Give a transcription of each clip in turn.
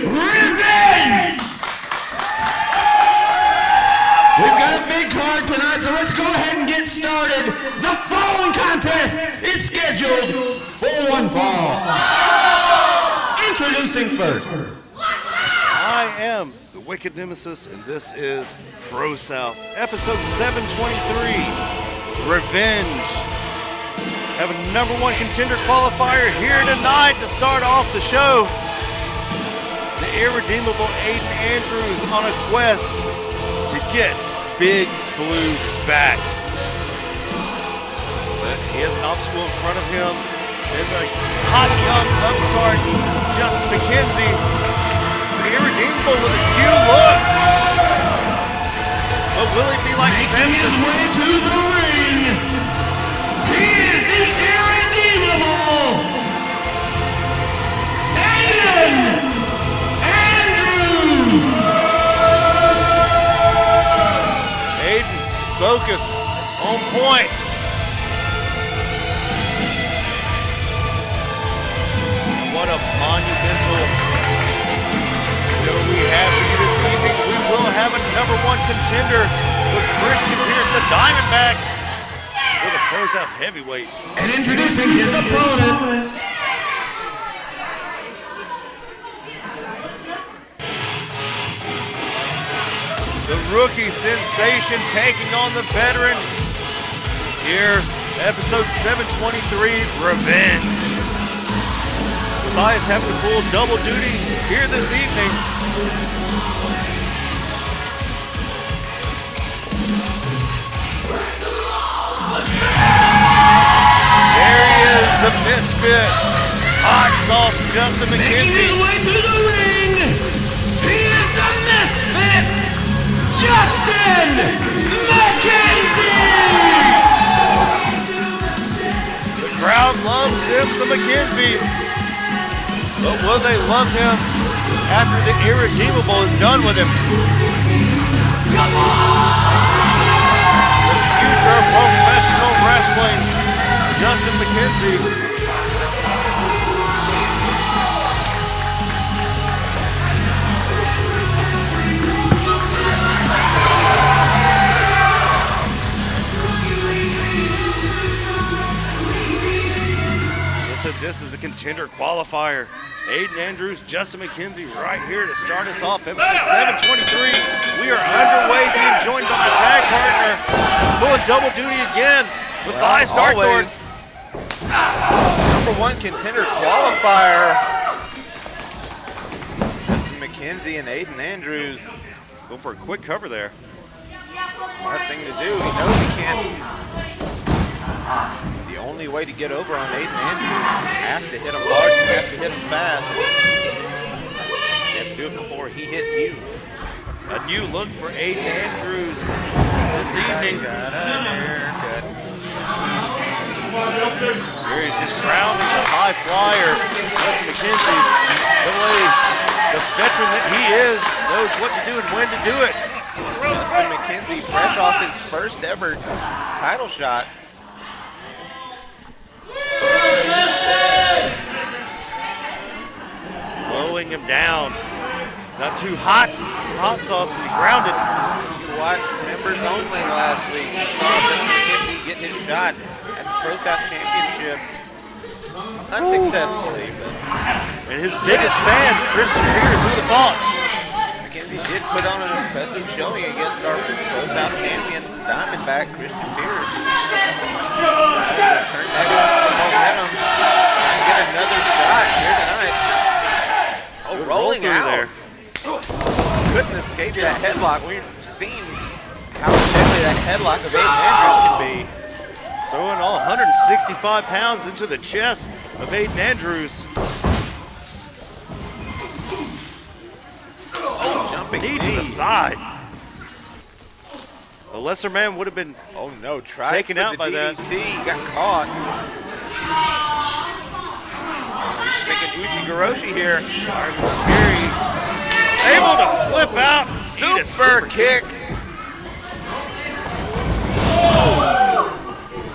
Revenge! We've got a big card tonight, so let's go ahead and get started. The following contest is scheduled for one fall. Introducing first. I am the Wicked Nemesis, and this is ProSouth, episode 723, Revenge. Have a number one contender qualifier here tonight to start off the show. The irredeemable Aiden Andrews on a quest to get Big Blue back. But he has an obstacle in front of him. And the hot young upstart, Justin McKenzie, the irredeemable with a new look. But will he be like Making his way to the ring, he is the irredeemable Aiden Andrews. Aiden, focus, on point. What a monumental show we have for you this evening. We will have a number one contender with Christian Pierce, the Diamondback, with a ProSouth heavyweight. And introducing his opponent, the rookie sensation taking on the veteran. Here, episode 723, Revenge. Matthias having to pull double duty here this evening. There he is, the misfit. Hot sauce Justin McKenzie. making his way to the ring, he is the misfit, Justin McKenzie! The crowd loves him, the McKenzie. But will they love him after the irredeemable is done with him? Come on! The future of professional wrestling, Justin McKenzie. This is a contender qualifier. Aiden Andrews, Justin McKenzie right here to start us off. Episode 723. We are underway, being joined by my tag partner, pulling double duty again with Matthias Darkthorn. Number one contender qualifier. Justin McKenzie and Aiden Andrews. Go for a quick cover there. Smart thing to do. He knows he can't. The only way to get over on Aiden Andrews, you have to hit him hard, you have to hit him fast. You have to do it before he hits you. A new look for Aiden Andrews this evening. Got a haircut. Here he's just crowning the high flyer. Justin McKenzie, the way the veteran that he is, knows what to do and when to do it. Justin McKenzie fresh off his first ever title shot. Slowing him down. Not too hot. Some hot sauce to be grounded. You watched Members Only last week. You saw Justin McKenzie getting his shot at the ProSouth Championship. Unsuccessfully. And his biggest fan, Christian Pierce, who would have thought? McKenzie did put on an impressive showing against our ProSouth champion, the Diamondback, Christian Pierce. Turn that into some momentum. Get another shot here tonight. Oh, rolling out. There. Couldn't escape that headlock. We've seen how deadly that headlock of Aiden Andrews can be. Throwing all 165 pounds into the chest of Aiden Andrews. Oh, jumping knee to the side. The lesser man would have been taken out by that. He got caught. He's thinking Uchi-Goroshi here. Marvin's Carey able to flip out. Super kick.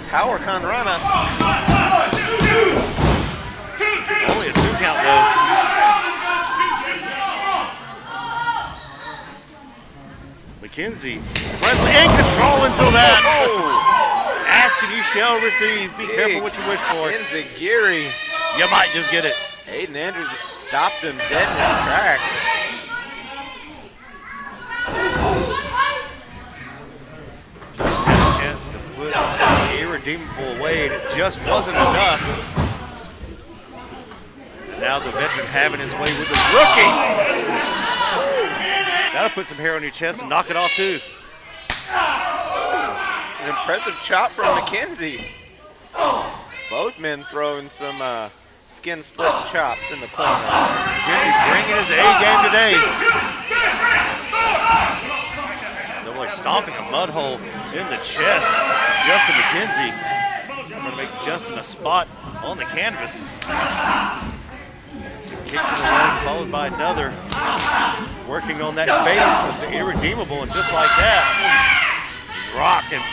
Power Conrana. Only a 2 count though. McKenzie Presley in control until that. Ask and you shall receive. Be careful what you wish for. McKenzie Geary. You might just get it. Aiden Andrews just stopped him dead in his tracks. Just had a chance to put the irredeemable away, and it just wasn't enough. And now the veteran having his way with the rookie. That'll put some hair on your chest and knock it off too. An impressive chop from McKenzie. Both men throwing some skin split chops in the corner. McKenzie bringing his A game today. They're like stomping a mud hole in the chest. Justin McKenzie going to make Justin a spot on the canvas. Kick to the leg followed by another. Working on that base of the irredeemable, and just like that, he's rocking.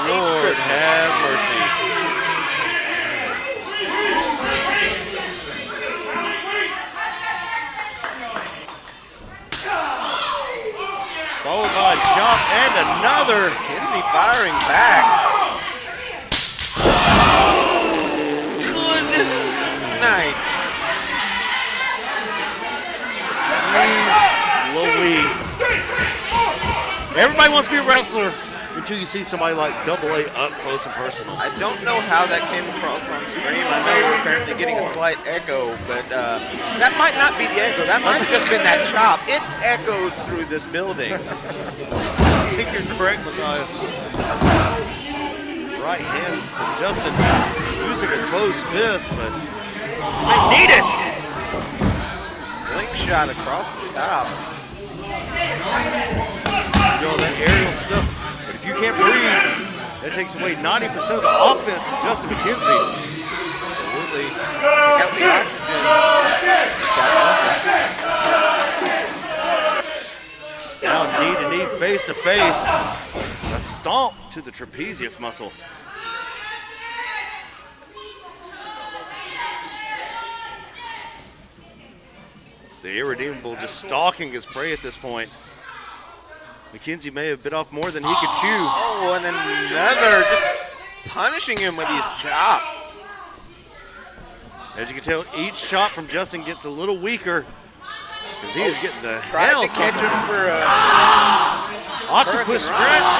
Lord have mercy. Followed by a jump and another. McKenzie firing back. Good night. Jeez Louise. Everybody wants to be a wrestler until you see somebody like AA up close and personal. I don't know how that came across on stream. I know we're apparently getting a slight echo, but that might not be the echo. That might have just been that chop. It echoed through this building. I think you're correct, Matthias. Right hand from Justin using a closed fist, but they need it. Slingshot across the top. You know, that aerial stuff. But if you can't breathe, that takes away 90% of the offense of Justin McKenzie. Absolutely. Pick out the oxygen. Now knee to knee, face to face. A stomp to the trapezius muscle. The irredeemable just stalking his prey at this point. McKenzie may have bit off more than he could chew. Oh, and then another, just punishing him with these chops. As you can tell, each chop from Justin gets a little weaker because he is getting the Tried hell to catch him for a octopus stretch.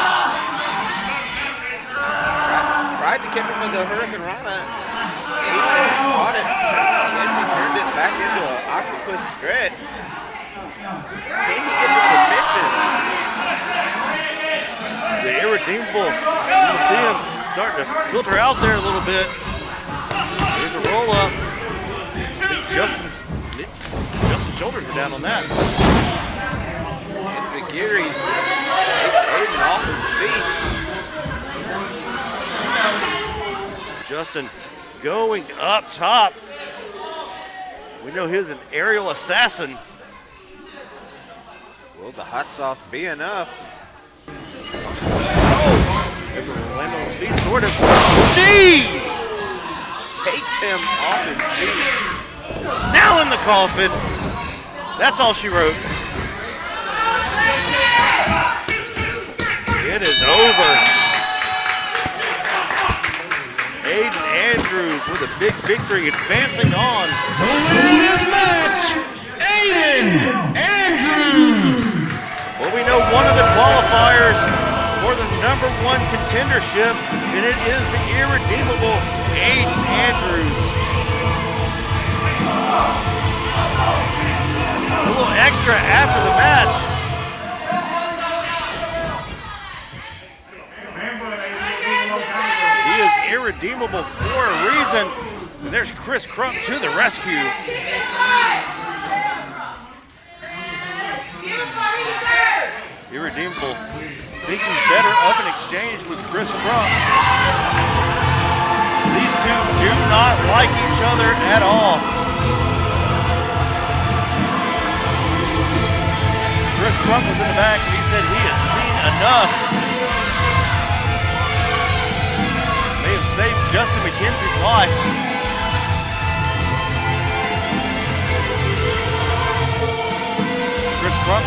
Tried to catch him with a Hurricane Rana. Aiden caught it. McKenzie turned it back into an octopus stretch. Can he get the submission? The irredeemable, you see him starting to filter out there a little bit. There's a roll up. I think Justin's shoulders were down on that. Enziguri takes Aiden off his feet. Justin going up top. We know he's an aerial assassin. Will the hot sauce be enough? Able to land on his feet, sort of. Knee! Takes him off his feet. Nail in the coffin. That's all she wrote. It is over. Aiden Andrews with a big victory, advancing on. The winner of this match, Aiden Andrews. Well, we know one of the qualifiers for the #1 contendership, and it is the irredeemable Aiden Andrews. A little extra after the match. He is irredeemable for a reason. There's Chris Crumb to the rescue. Irredeemable thinking better of an exchange with Chris Crumb. These two do not like each other at all. Chris Crumb was in the back and he said he has seen enough. May have saved Justin McKenzie's life.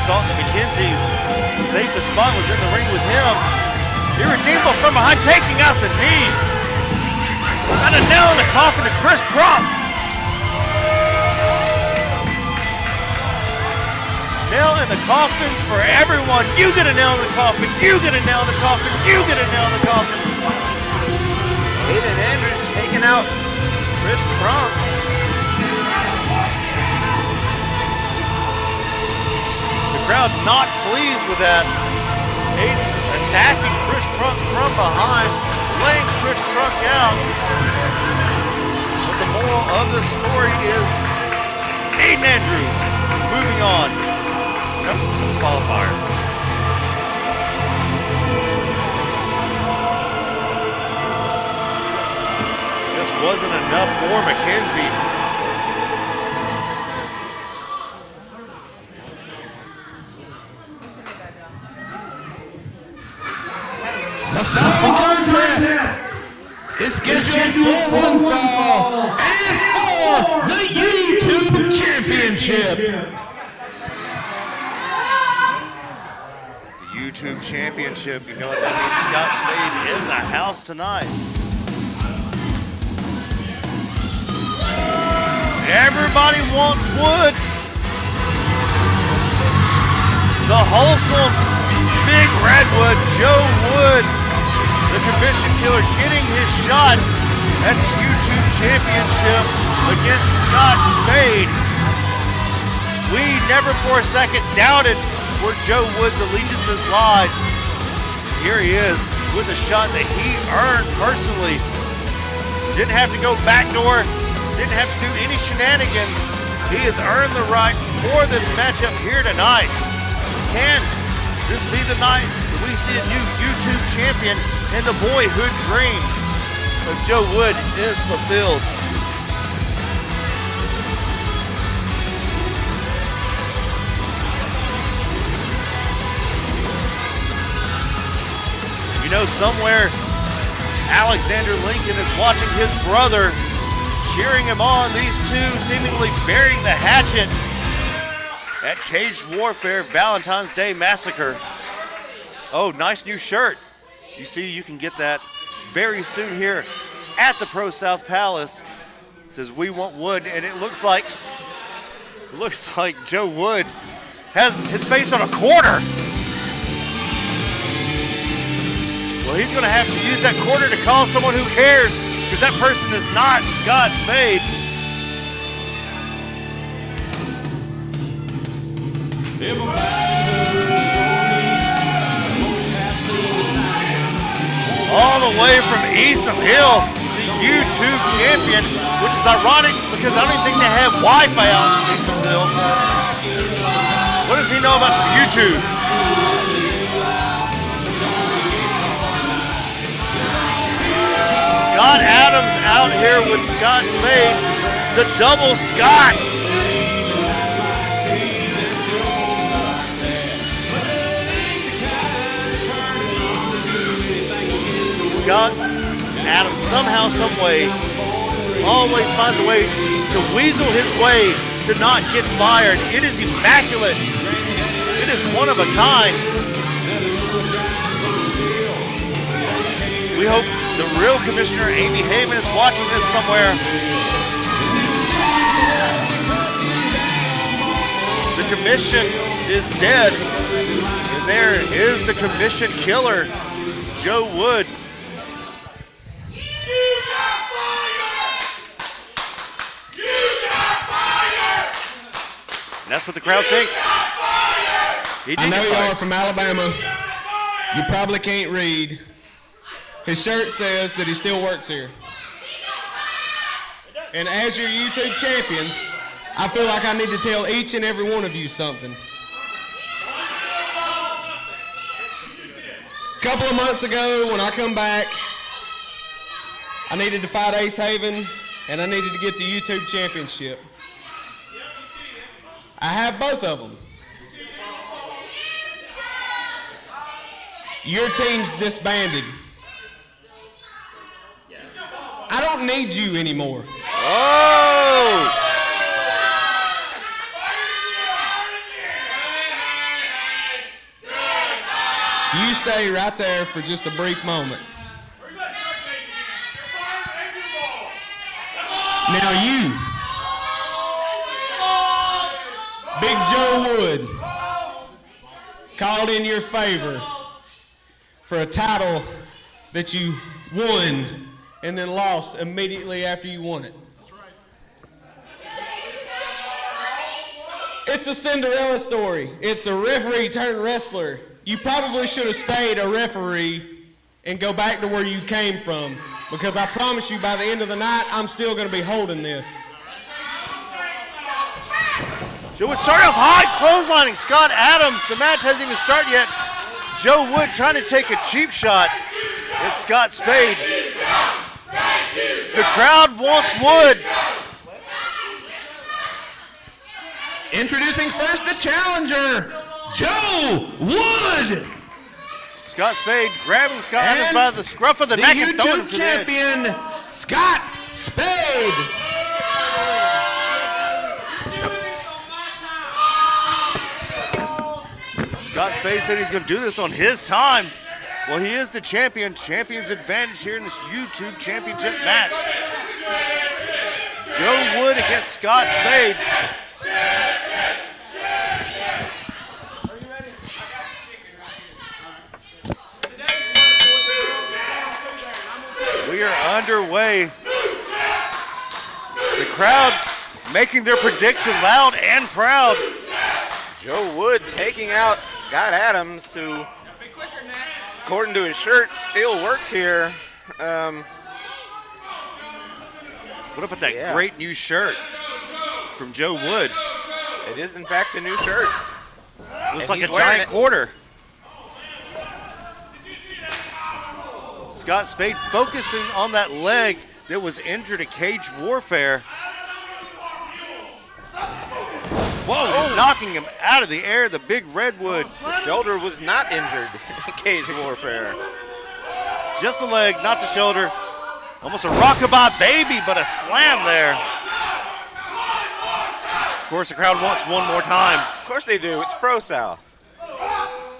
thought that McKenzie, safest spot was in the ring with him. Irredeemable from behind, taking out the knee. Got a nail in the coffin to Chris Crumb. Nail in the coffins for everyone. You get a nail in the coffin, you get a nail in the coffin, you get a nail in the coffin. Aiden Andrews taking out Chris Crumb. The crowd not pleased with that. Aiden attacking Chris Crumb from behind, laying Chris Crumb out. But the moral of the story is Aiden Andrews moving on. Nope, qualifier. Just wasn't enough for McKenzie. The following contest is scheduled for one fall and is for the YouTube Championship. The YouTube Championship, you know what that means? Scott Spade in the house tonight. Everybody wants Wood. The wholesome Big Redwood, Joe Wood, the commission killer, getting his shot at the YouTube Championship against Scott Spade. We never for a second doubted where Joe Wood's allegiances lied. Here he is with a shot that he earned personally. Didn't have to go backdoor, didn't have to do any shenanigans. He has earned the right for this matchup here tonight. Can this be the night that we see a new YouTube champion and the boyhood dream of Joe Wood is fulfilled? You know, somewhere Alexander Lincoln is watching his brother, cheering him on. These two seemingly burying the hatchet at Cage Warfare Valentine's Day Massacre. Oh, nice new shirt. You see, you can get that very soon here at the ProSouth Palace. It says, "We want Wood," and it looks like Joe Wood has his face on a quarter. Well, he's going to have to use that quarter to call someone who cares, because that person is not Scott Spade. All the way from East of Hill, the YouTube champion, which is ironic because I don't even think they have Wi-Fi out in East of Hill. What does he know about some YouTube? Scott Adams out here with Scott Spade, the double Scott. Scott Adams somehow, some way, always finds a way to weasel his way to not get fired. It is immaculate. It is one of a kind. We hope the real commissioner, Amy Heyman, is watching this somewhere. The commission is dead. And there is the commission killer, Joe Wood. And that's what the crowd thinks. I know y'all are from Alabama. You probably can't read. His shirt says that he still works here. And as your YouTube champion, I feel like I need to tell each and every one of you something. A couple of months ago, when I come back, I needed to fight Ace Haven, and I needed to get the YouTube championship. I have both of them. Your team's disbanded. I don't need you anymore. Oh! You stay right there for just a brief moment. Now you, Big Joe Wood, called in your favor for a title that you won and then lost immediately after you won it. It's a Cinderella story. It's a referee turned wrestler. You probably should have stayed a referee and go back to where you came from, because I promise you by the end of the night, I'm still going to be holding this. Joe Wood started off high, clotheslining Scott Adams. The match hasn't even started yet. Joe Wood trying to take a cheap shot at Scott Spade. The crowd wants Wood. Introducing first the challenger, Joe Wood. Scott Spade grabbing Scott Adams by the scruff of the neck and throwing him to the edge. champion, Scott Spade. Scott Spade said he's going to do this on his time. Well, he is the champion. Champion's advantage here in this YouTube championship match. Joe Wood against Scott Spade. We are underway. The crowd making their prediction loud and proud. Joe Wood taking out Scott Adams, who, according to his shirt, still works here. What about that great new shirt from Joe Wood? It is, in fact, a new shirt. Looks And like a he's wearing giant it. quarter. Scott Spade focusing on that leg that was injured at Cage Warfare. Whoa, just knocking him out of the air, the big redwood. The shoulder was not injured in Cage Warfare. Just the leg, not the shoulder. Almost a rockabye baby, but a slam there. Of course, the crowd wants one more time. Of course they do. It's ProSouth.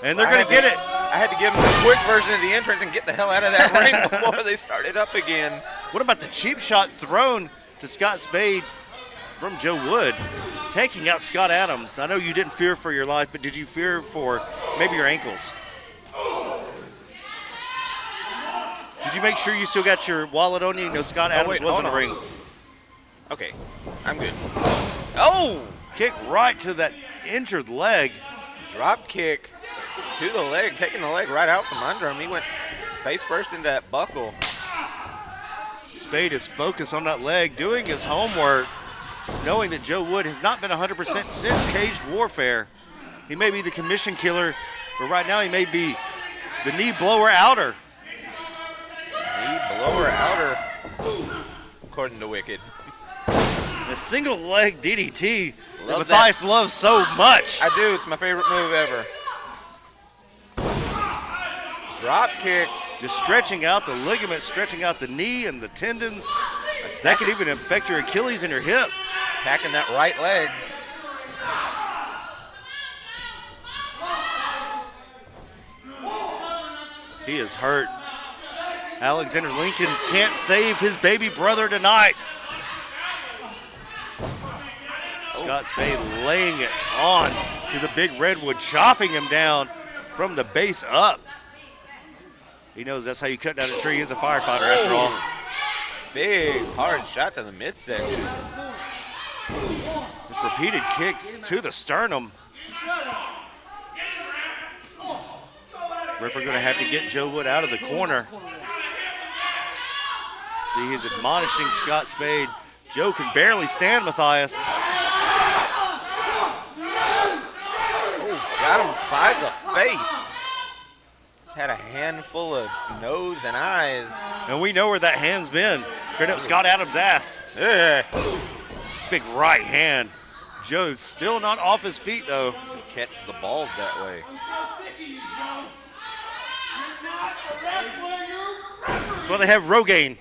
And they're going to get it. I had to give them a quick version of the entrance and get the hell out of that ring before they started up again. What about the cheap shot thrown to Scott Spade from Joe Wood, taking out Scott Adams? I know you didn't fear for your life, but did you fear for maybe your ankles? Did you make sure you still got your wallet on you? No, Scott Adams was in the ring. Okay, I'm good. Oh! Kick right to that injured leg. Drop kick to the leg, taking the leg right out from under him. He went face first into that buckle. Spade is focused on that leg, doing his homework, knowing that Joe Wood has not been 100% since Cage Warfare. He may be the commission killer, but right now he may be the knee blower outer. Knee blower outer, according to Wicked. A single leg DDT that Love Matthias loves so much. I do, it's my favorite move ever. Drop kick. Just stretching out the ligaments, stretching out the knee and the tendons. That could even affect your Achilles and your hip. Attacking that right leg. He is hurt. Alexander Lincoln can't save his baby brother tonight. Scott Spade laying it on to the big redwood, chopping him down from the base up. He knows that's how you cut down a tree. He's a firefighter after all. Big, hard shot to the midsection. Just repeated kicks to the sternum. Referee going to have to get Joe Wood out of the corner. See, he's admonishing Scott Spade. Joe can barely stand Matthias. Got him by the face. Had a handful of nose and eyes. And we know where that hand's been. Straight up Scott Adams' ass. Big right hand. Joe's still not off his feet, though. Catch the balls that way. That's why they have Rogaine.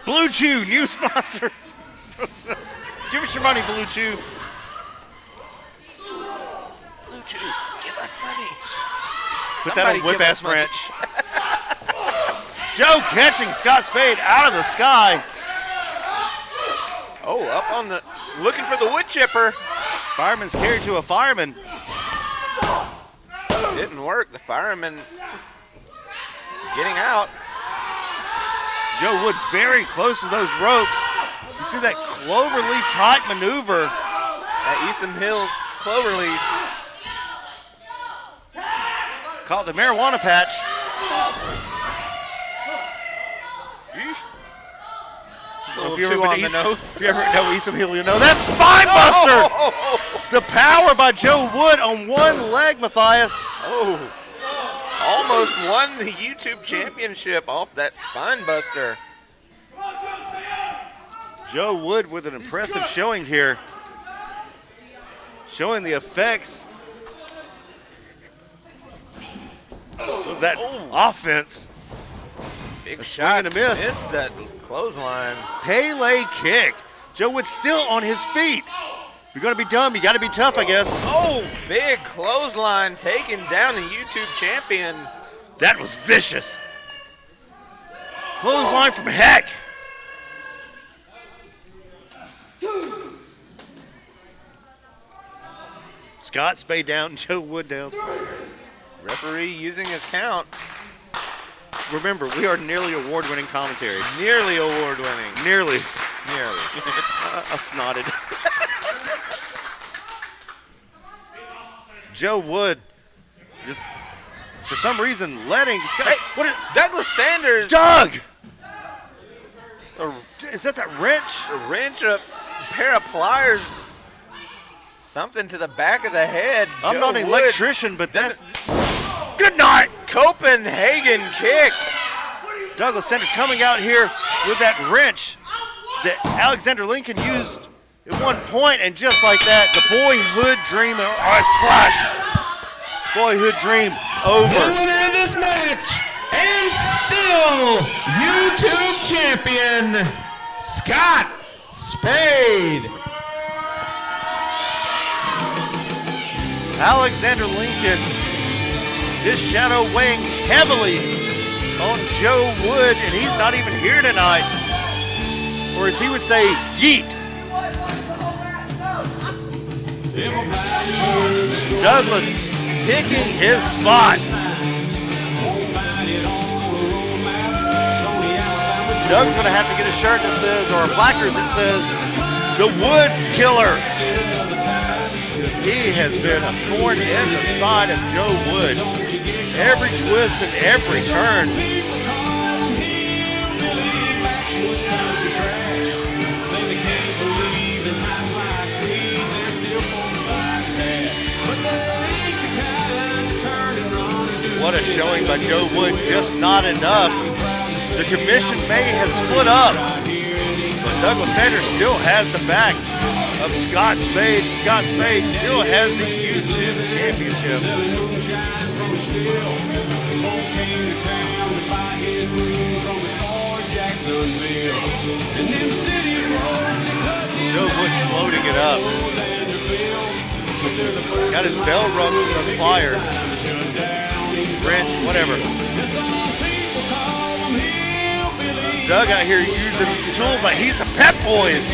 Blue Chew, new sponsor. Give us your money, Blue Chew. Blue Chew, give us money. Put that on Somebody give whip-ass us money. wrench. Joe catching Scott Spade out of the sky. Oh, up on the, looking for the wood chipper. Fireman's carried to a fireman. Didn't work. The fireman getting out. Joe Wood very close to those ropes. You see that cloverleaf type maneuver. That Eastham Hill cloverleaf. Caught the marijuana patch. A little If you ever too been on to the East- nose. If you ever know Eastham Hill, you know that's Spinebuster. The power by Joe Wood on one leg, Matthias. Oh, almost won the YouTube championship off that spine buster. Joe Wood with an impressive showing here. Showing the effects of that offense. Big A shot. swing and a miss. Missed that clothesline. Pele kick. Joe Wood still on his feet. If you're going to be dumb, you got to be tough, I guess. Oh, big clothesline taking down the YouTube champion. That was vicious. Clothesline from heck. Scott Spade down, Joe Wood down. Referee using his count. Remember, we are nearly award-winning commentary. Nearly award-winning. Nearly. Nearly. I snotted. Joe Wood just, for some reason, letting Scott. Hey, What is, Douglas Sanders. Doug! A Is that wrench? wrench, a pair of pliers, something to the back of the head. I'm Joe not an Wood. electrician, but that's. Good night! Copenhagen kick. Douglas Sanders coming out here with that wrench that Alexander Lincoln used at one point, and just like that, the boyhood dream has crushed. Boyhood dream The over. winner of this match, and still YouTube champion, Scott Spade. Alexander Lincoln, his shadow weighing heavily on Joe Wood, and he's not even here tonight. Or as he would say, yeet. Douglas picking his spot. Doug's gonna have to get a shirt that says, or a placard that says, the Wood Killer. Because he has been a thorn in the side of Joe Wood. Every twist and every turn. What a showing by Joe Wood, just not enough. The commission may have split up, but Douglas Sanders still has the back of Scott Spade. Scott Spade still has the YouTube championship. Joe Wood slow to get up. Got his bell rung from those pliers. Wrench, whatever. Doug out here using tools like he's the Pep Boys.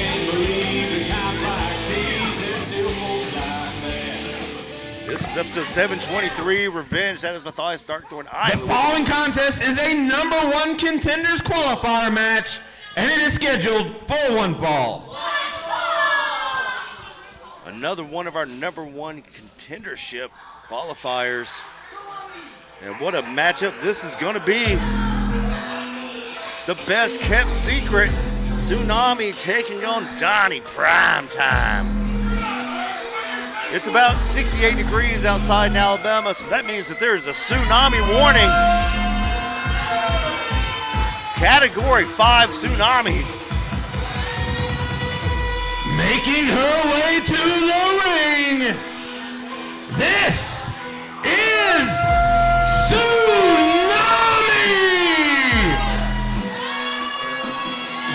This is episode 723, Revenge. That is Matthias Starkthorn. The following contest is a number one contenders qualifier match, and it is scheduled for one fall. Another one of our number one contendership qualifiers. And what a matchup this is going to be. The best kept secret, Tsunami taking on Donnie Primetime. It's about 68 degrees outside in Alabama, so that means that there is a tsunami warning. Category 5 tsunami. Making her way to the ring, this is Tsunami!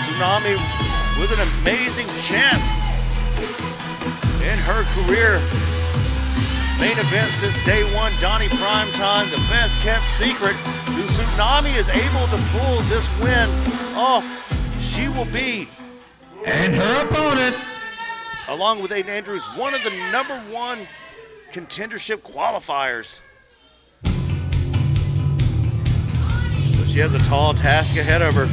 Tsunami with an amazing chance in her career Main event since day one, Donnie Primetime, the best kept secret. Who Tsunami is able to pull this win off. She will be, and her opponent, along with Aiden Andrews, one of the #1 contendership qualifiers. So she has a tall task ahead of her.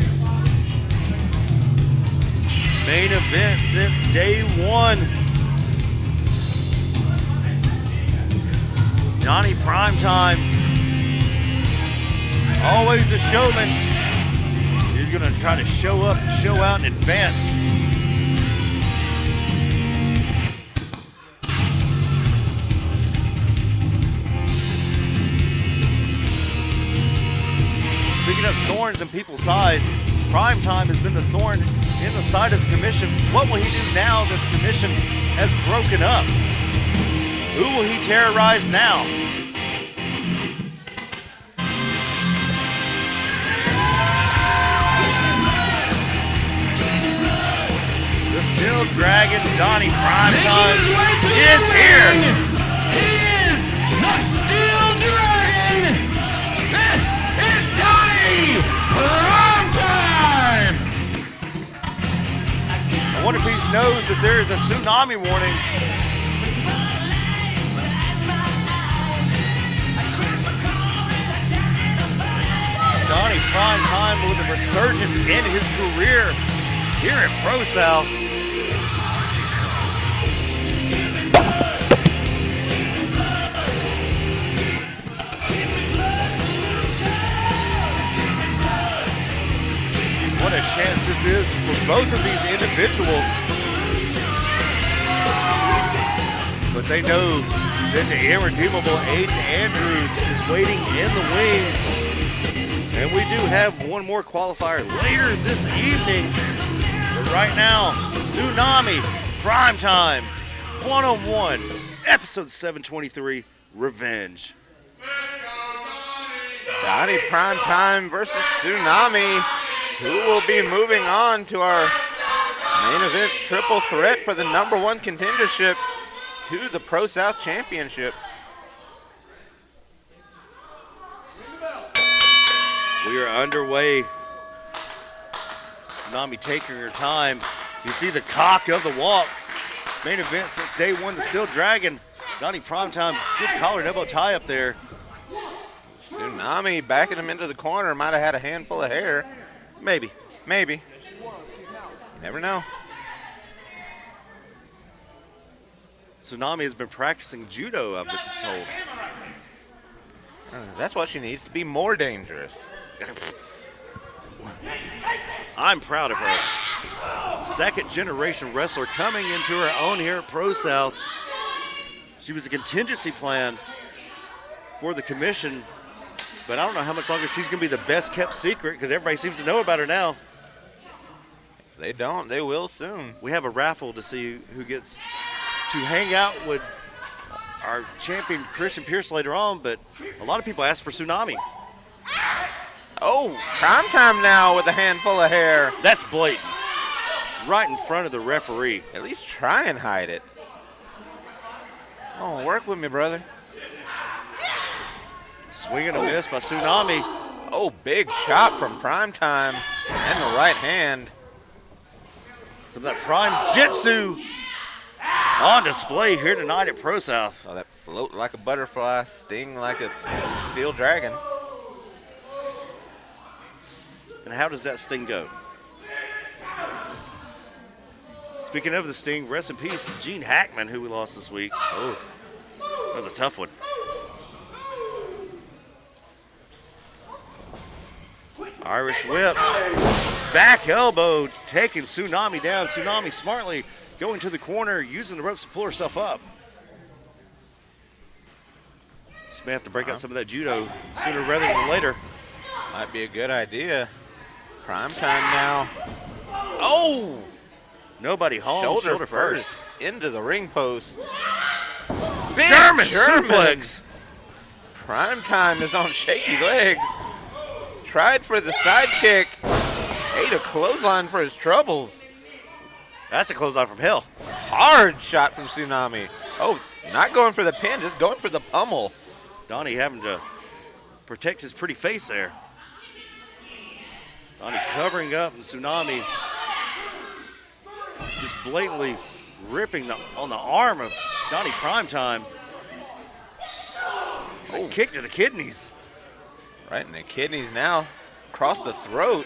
Main event since day one. Donnie Primetime, always a showman. He's gonna try to show up and show out in advance. Speaking of thorns in people's sides, Primetime has been the thorn in the side of the commission. What will he do now that the commission has broken up? Who will he terrorize now? The Steel Dragon, Donnie Primetime, is here. he is the Steel Dragon. This is Donnie Primetime. I wonder if he knows that there is a tsunami warning. Donnie Primetime with a resurgence in his career here at ProSouth. What a chance this is for both of these individuals. But they know that the irredeemable Aiden Andrews is waiting in the wings. And we do have one more qualifier later this evening. But right now, Tsunami Primetime 1-on-1, episode 723, Revenge. Donnie Primetime versus Tsunami, who will be moving on to our main event triple threat for the #1 contendership to the Pro South Championship. We are underway. Tsunami taking her time. You see the cock of the walk. Main event since day one, the Steel Dragon. Donnie Primetime, good collar and elbow tie up there. Tsunami backing him into the corner, might have had a handful of hair. Maybe. Maybe. You never know. Tsunami has been practicing judo, I've been told. That's what she needs to be more dangerous. I'm proud of her. Second generation wrestler coming into her own here at ProSouth. She was a contingency plan for the commission, but I don't know how much longer she's going to be the best kept secret because everybody seems to know about her now. If they don't, they will soon. We have a raffle to see who gets to hang out with our champion Christian Pierce later on, but a lot of people ask for Tsunami. Oh, Primetime now with a handful of hair. That's blatant. Right in front of the referee. At least try and hide it. Oh, work with me, brother. Swing and a miss by Tsunami. Oh, big shot from Primetime and the right hand. Some of that prime jitsu on display here tonight at ProSouth. Oh, that float like a butterfly, sting like a steel dragon. And how does that sting go? Speaking of the sting, rest in peace, Gene Hackman, who we lost this week. Oh, that was a tough one. Irish whip, back elbow, taking Tsunami down. Tsunami smartly going to the corner, using the ropes to pull herself up. She may have to break out some of that judo sooner rather than later. Might be a good idea. Primetime now. Oh! Nobody home, shoulder first. Into the ring post. Big German suplex. Primetime is on shaky legs. Tried for the side kick. Ate a clothesline for his troubles. That's a clothesline from hell. Hard shot from Tsunami. Oh, Not going for the pin, just going for the pummel. Donnie having to protect his pretty face there. Donnie covering up, and Tsunami just blatantly ripping on the arm of Donnie Primetime. Oh, kick to the kidneys. Right in the kidneys now, across the throat.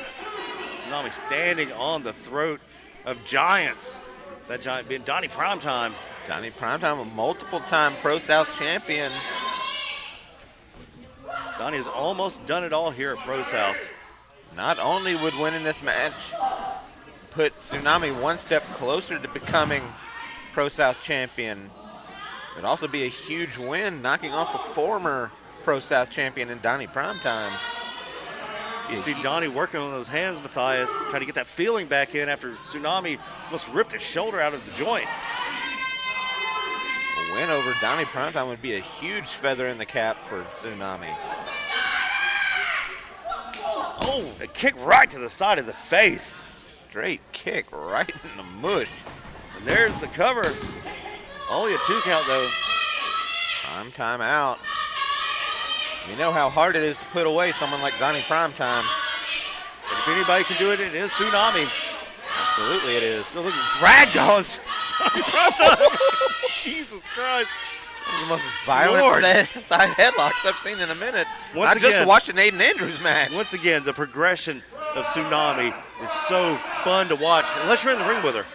Tsunami standing on the throat of giants. That giant being Donnie Primetime. Donnie Primetime, a multiple-time ProSouth champion. Donnie has almost done it all here at ProSouth. Not only would winning this match put Tsunami one step closer to becoming ProSouth champion, it would also be a huge win, knocking off a former ProSouth champion in Donnie Primetime. You see Donnie working on those hands, Matthias, trying to get that feeling back in after Tsunami almost ripped his shoulder out of the joint. A win over Donnie Primetime would be a huge feather in the cap for Tsunami. Oh, a kick right to the side of the face. Straight kick right in the mush. And there's the cover. Only a 2 count though. Primetime out. You know how hard it is to put away someone like Donnie Primetime. But if anybody can do it, it is Tsunami. Absolutely it is. Look at ragdolls. Donnie Primetime. Jesus Christ. One of the most violent side headlocks I've seen in a minute. I just watched an Aiden Andrews match. Once again, the progression of Tsunami is so fun to watch, unless you're in the ring with her.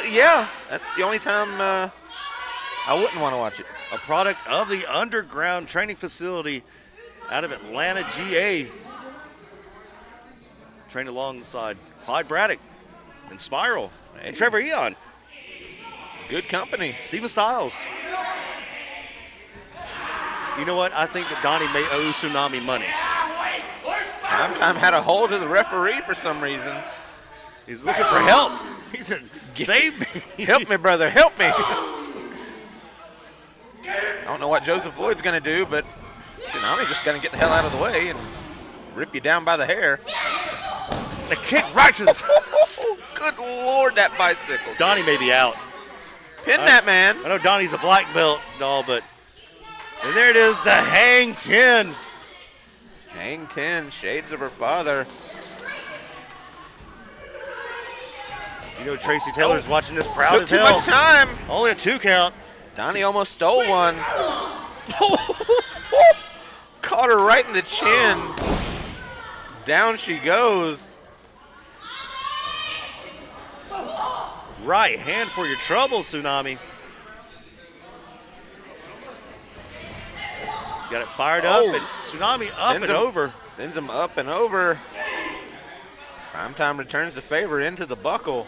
Yeah, that's the only time I wouldn't want to watch it. A product of the underground training facility out of Atlanta, GA. Trained alongside Clyde Braddock and Spiral and Trevor Eon. Good company. Steven Styles. You know what? I think that Donnie may owe Tsunami money. Primetime had a hold of the referee for some reason. He's looking for help. He said, save me. Help me, brother. Help me. I don't know what Joseph Floyd's going to do, but Tsunami's just going to get the hell out of the way and rip you down by the hair. The kick right to the... Good Lord, that bicycle. Donnie may be out. Pin that man. I know Donnie's a black belt and all, but... And there it is, the Hang 10. Hang 10, shades of her father. You know Tracy Taylor's watching this proud as Took hell. too much time. Only a 2 count. Donnie almost stole one. Caught her right in the chin. Down she goes. Right hand for your troubles, Tsunami. Got it fired up, and Tsunami up and over. Sends him up and over. Primetime returns the favor into the buckle.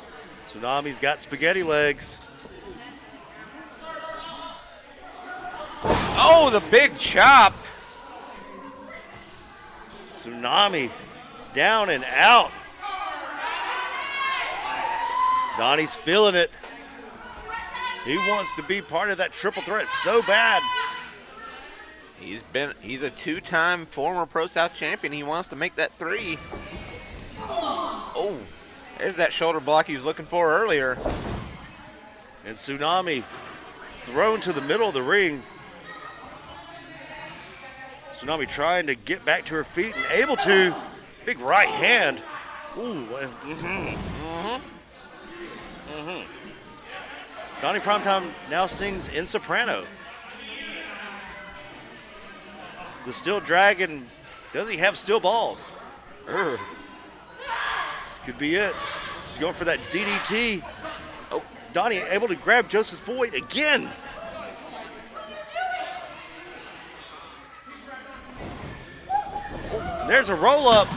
Tsunami's got spaghetti legs. Oh, the big chop. Tsunami down and out. Donnie's feeling it. He wants to be part of that triple threat so bad. He's a 2-time former ProSouth champion. He wants to make that 3. Oh, there's that shoulder block he was looking for earlier. And Tsunami thrown to the middle of the ring. Tsunami trying to get back to her feet and able to. Big right hand. Ooh. Donnie Primetime now sings in soprano. The Steel Dragon, does he have steel balls? This could be it. She's going for that DDT. Oh, Donnie able to grab Joseph Floyd again. There's a roll up.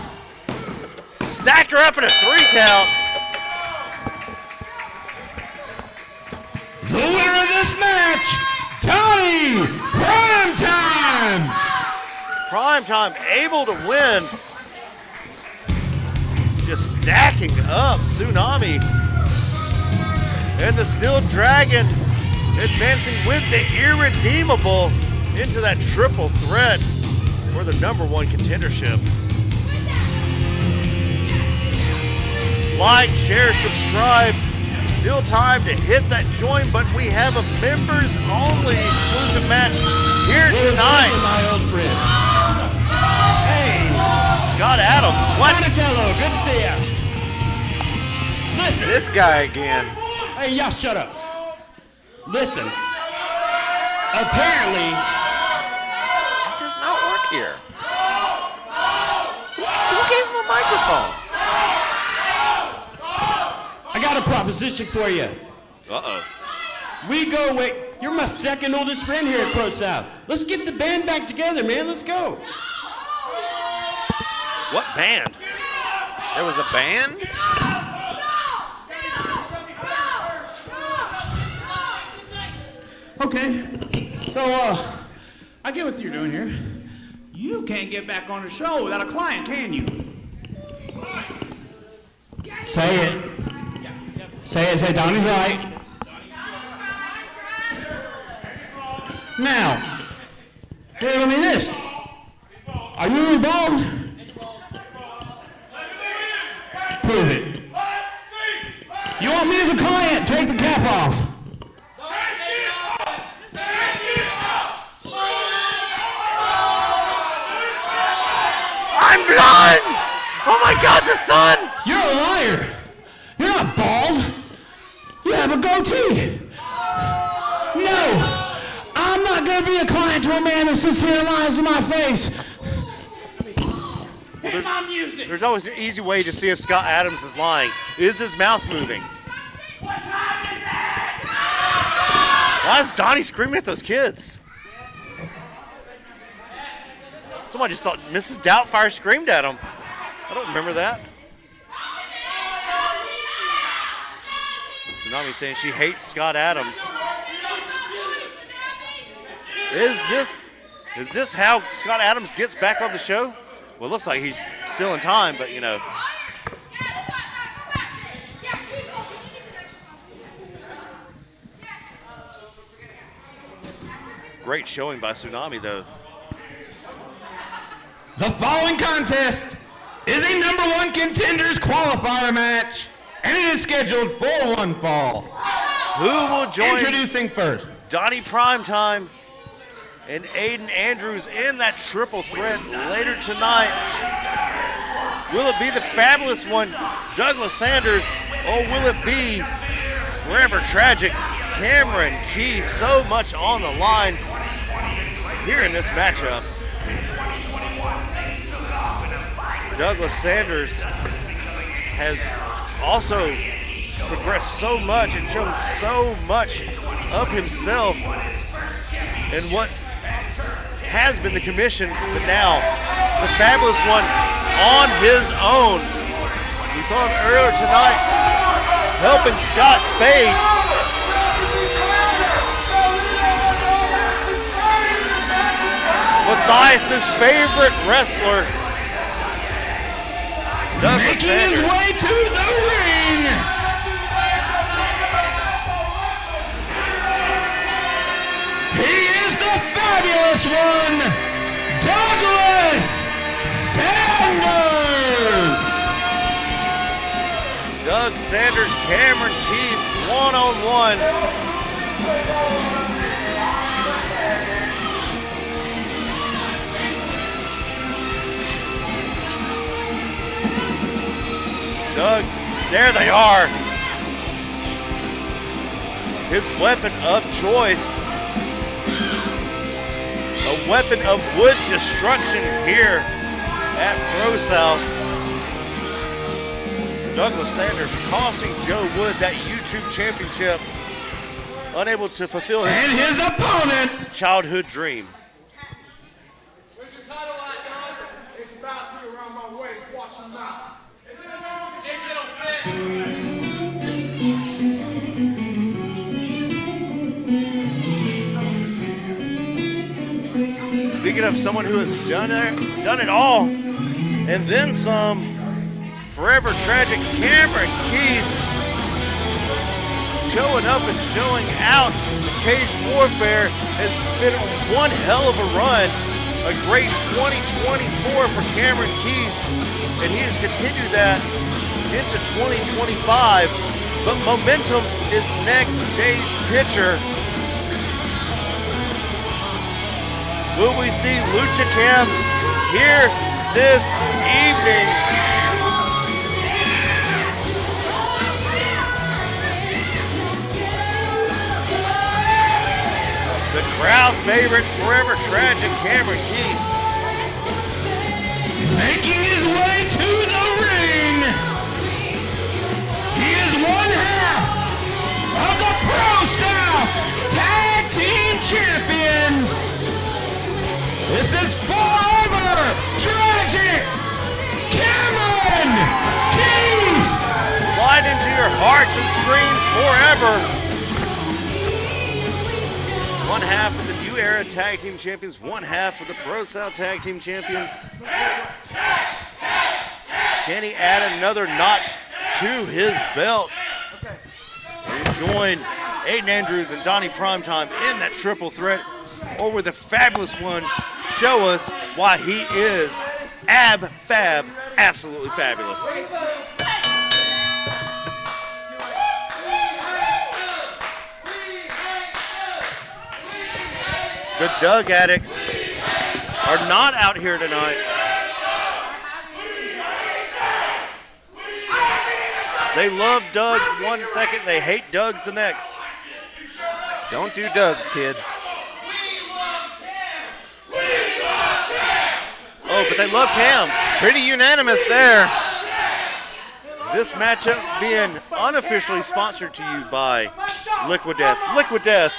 Stacked her up in a 3 count. The winner of this match, Donnie Primetime. Primetime able to win. Just stacking up Tsunami. And the Steel Dragon advancing with the Irredeemable into that triple threat for the #1 contendership. Like, share, subscribe. Still time to hit that join, but we have a members-only exclusive match here tonight. My old friend. Hey, Scott Adams, what? Donatello, good to see ya. Listen. This guy again. Hey, y'all shut up. Listen. Apparently, It does not work here. Who gave him a microphone? I got a proposition for you. Uh-oh. We go wait. You're my second oldest friend here at ProSouth. Let's get the band back together, man. Let's go. What band? There was a band? Okay, so I get what you're doing here. You can't get back on the show without a client, can you? Say it. Say Donnie's right. Now, tell me this. Are you involved? Prove it. You want me as a client? Take the cap off. I'm blind! Oh my God, the sun! You're a liar. You're not bald. You have a goatee. No, I'm not going to be a client to a man that sits here and lies to my face. Hit my music! There's always an easy way to see if Scott Adams is lying. Is his mouth moving? What time is it? Why is Donnie screaming at those kids? Somebody just thought Mrs. Doubtfire screamed at him. I don't remember that. Tsunami saying she hates Scott Adams. Is this how Scott Adams gets back on the show? Well, it looks like he's still in time, but you know. Great showing by Tsunami, though. The following contest is a number one contenders qualifier match, and it is scheduled for one fall. Who will join Introducing first, Donnie Primetime and Aiden Andrews in that triple threat later tonight? Will it be the fabulous one, Douglas Sanders, or will it be Forever Tragic, Cameron Key? So much on the line here in this matchup. Douglas Sanders has also progressed so much and shown so much of himself in what has been the commission, but now the fabulous one on his own. We saw him earlier tonight helping Scott Spade. Matthias' favorite wrestler, Douglas Making Sanders. his way to the ring. He is the fabulous one, Douglas Sanders. Doug Sanders, Cameron Keys, one-on-one. Doug, there they are. His weapon of choice. A weapon of wood destruction here at ProSouth. Douglas Sanders costing Joe Wood that YouTube championship. Unable to fulfill And his his opponent, childhood dream. Where's your title at, Doug? It's about to be around my waist. Watch him out. Speaking of someone who has done it all, and then some, Forever Tragic, Cameron Keys showing up and showing out. The Cage Warfare has been one hell of a run. A great 2024 for Cameron Keys, and he has continued that into 2025. But momentum is next day's pitcher. Will we see Lucha Cam here this evening? The crowd favorite, forever tragic, Cameron Keys. Making his way to the ring, he is one half of the ProSouth Tag Team Champions. This is forever tragic, Cameron Keys. Slide into your hearts and screens forever. One half of the New Era Tag Team Champions, one half of the ProSouth Tag Team Champions. Can he add another notch to his belt? And join Aiden Andrews and Donnie Primetime in that triple threat? Or will the fabulous one show us why he is absolutely fabulous? The Doug addicts are not out here tonight. They love Doug 1 second, they hate Doug's the next. Don't do Doug's, kids. Oh, but they love Cam. Pretty unanimous there. This matchup being unofficially sponsored to you by Liquid Death. Liquid Death,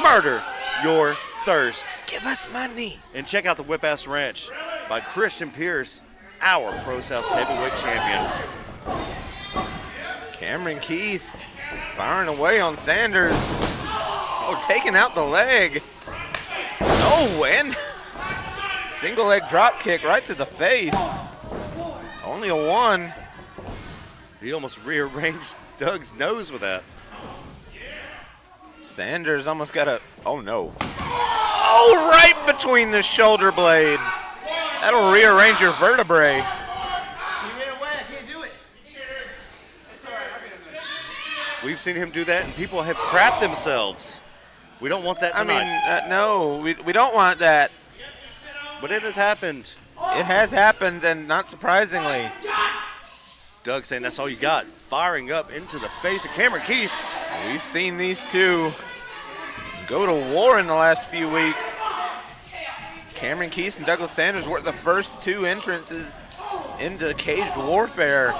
murder your thirst. Give us money. And check out the Whip Ass Ranch by Christian Pierce, our ProSouth heavyweight champion. Cameron Keys firing away on Sanders. Oh, taking out the leg. Oh, and single leg drop kick right to the face. Only a 1. He almost rearranged Doug's nose with that. Sanders almost got a, oh no. Oh, right between the shoulder blades. That'll rearrange your vertebrae. We've seen him do that, and people have crapped themselves. We don't want that tonight. I mean, no, we don't want that. But it has happened. It has happened, and not surprisingly. Doug saying that's all you got. Firing up into the face of Cameron Keys. We've seen these two go to war in the last few weeks. Cameron Keys and Douglas Sanders were the first 2 entrances into caged warfare.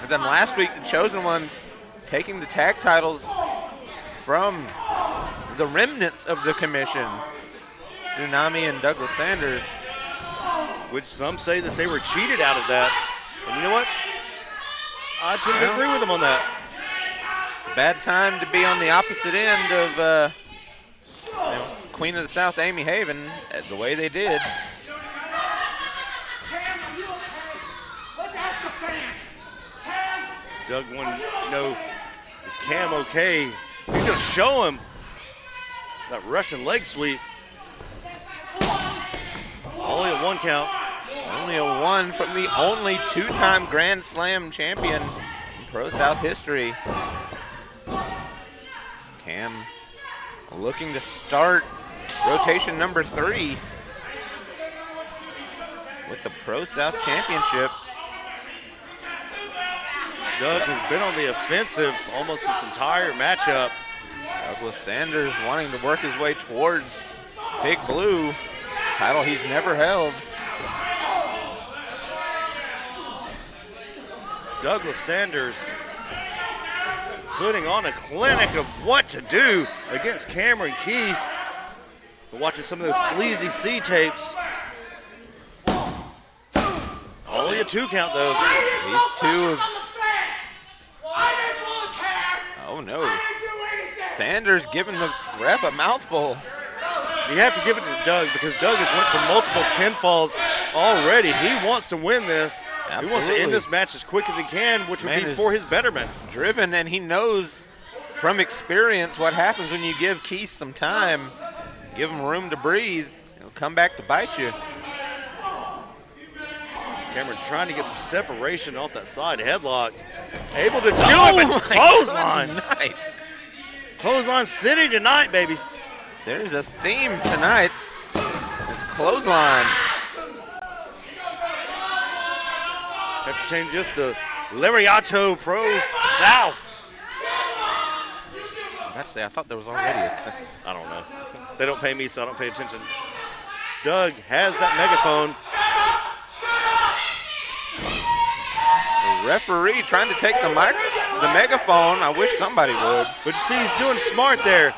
And then last week, the Chosen Ones taking the tag titles from the remnants of the commission. Tsunami and Douglas Sanders. Which some say that they were cheated out of that. And you know what? I tend to agree with them on that. Bad time to be on the opposite end of Queen of the South, Amy Haven, the way they did. Doug wanted to know, is Cam okay? He's going to show him that Russian leg sweep. Only a 1 count. Only a 1 from the only 2-time Grand Slam champion in ProSouth history. Cam looking to start rotation number 3 with the ProSouth Championship. Doug has been on the offensive almost this entire matchup. Douglas Sanders wanting to work his way towards Big Blue, title he's never held. Douglas Sanders putting on a clinic of what to do against Cameron Keys. We're watching some of those sleazy C tapes. Only a 2 count though. These two have, oh no. Sanders giving the ref a mouthful. You have to give it to Doug because Doug has went for multiple pinfalls already. He wants to win this. Absolutely. He wants to end this match as quick as he can, which would be for his betterment. Driven, and he knows from experience what happens when you give Keith some time, give him room to breathe. He'll come back to bite you. Cameron trying to get some separation off that side headlock. Able to do it, but clothesline. Night. Clothesline City tonight, baby. There's a theme tonight. It's clothesline. Have to change just to Lariato Pro South. I'd say I thought there was already a. I don't know. They don't pay me, so I don't pay attention. Doug has that megaphone. The referee trying to take the megaphone. I wish somebody would. But you see, he's doing smart there.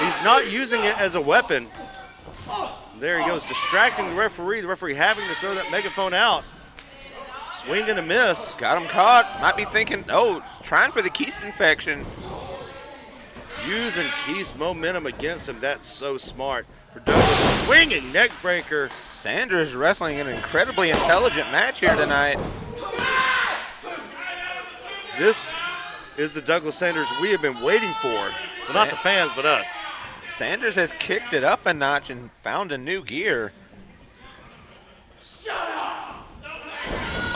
He's not using it as a weapon. There he goes, distracting the referee. The referee having to throw that megaphone out. Swing and a miss. Got him caught. Might be thinking, oh, trying for the Keith infection. Using Keith's momentum against him. That's so smart. For Douglas, swinging neck breaker. Sanders wrestling an incredibly intelligent match here tonight. This is the Douglas Sanders we have been waiting for. Well, not the fans, but us. Sanders has kicked it up a notch and found a new gear.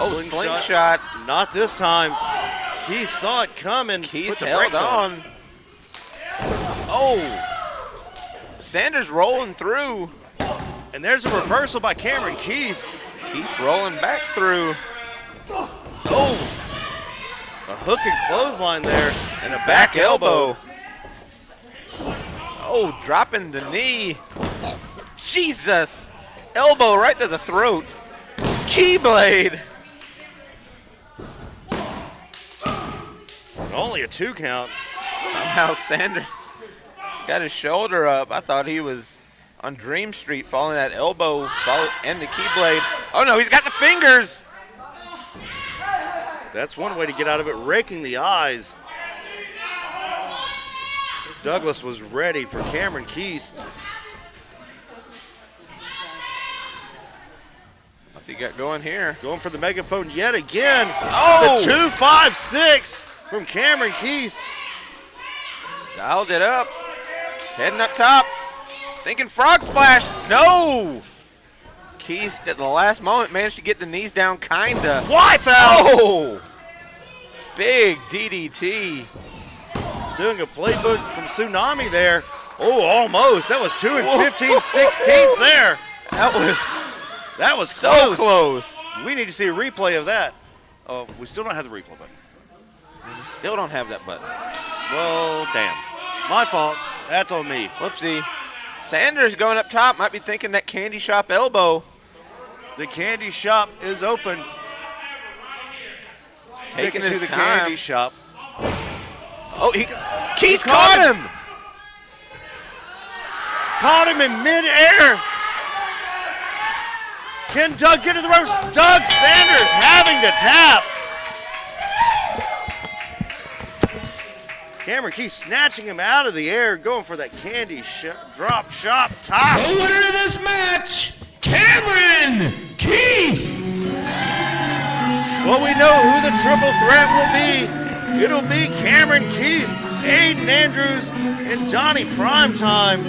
Oh, slingshot. Not this time. Keith saw it coming. Keith put the held brakes on. Oh. Sanders rolling through. And there's a reversal by Cameron Keith. Keith rolling back through. Oh. A hook and clothesline there. And a back elbow. Oh, dropping the knee. Jesus. Elbow right to the throat. Keyblade. Only a 2 count. Somehow Sanders got his shoulder up. I thought he was on Dream Street following that elbow and the keyblade. Oh no, he's got the fingers. That's one way to get out of it, raking the eyes. Douglas was ready for Cameron Keith. What's he got going here? Going for the megaphone yet again. Oh! The 2-5-6 from Cameron Keith. Dialed it up. Heading up top. Thinking frog splash. No! Keith at the last moment managed to get the knees down kinda. Wipe out! Oh! Big DDT. He's doing a playbook from Tsunami there. Oh, almost. That was 2 15/16 there. That was so close. We need to see a replay of that. Oh, we still don't have the replay button. Still don't have that button. Well, damn. My fault. That's on me. Whoopsie. Sanders going up top. Might be thinking that candy shop elbow. The candy shop is open. Taking to his the time. candy shop. Oh, Keith caught him. Caught him in midair. Can Doug get to the ropes? Doug Sanders having the tap. Cameron Keith snatching him out of the air, going for that candy drop shop top. The winner of this match, Cameron Keith. Well, we know who the triple threat will be. It'll be Cameron Keith, Aiden Andrews, and Johnny Primetime.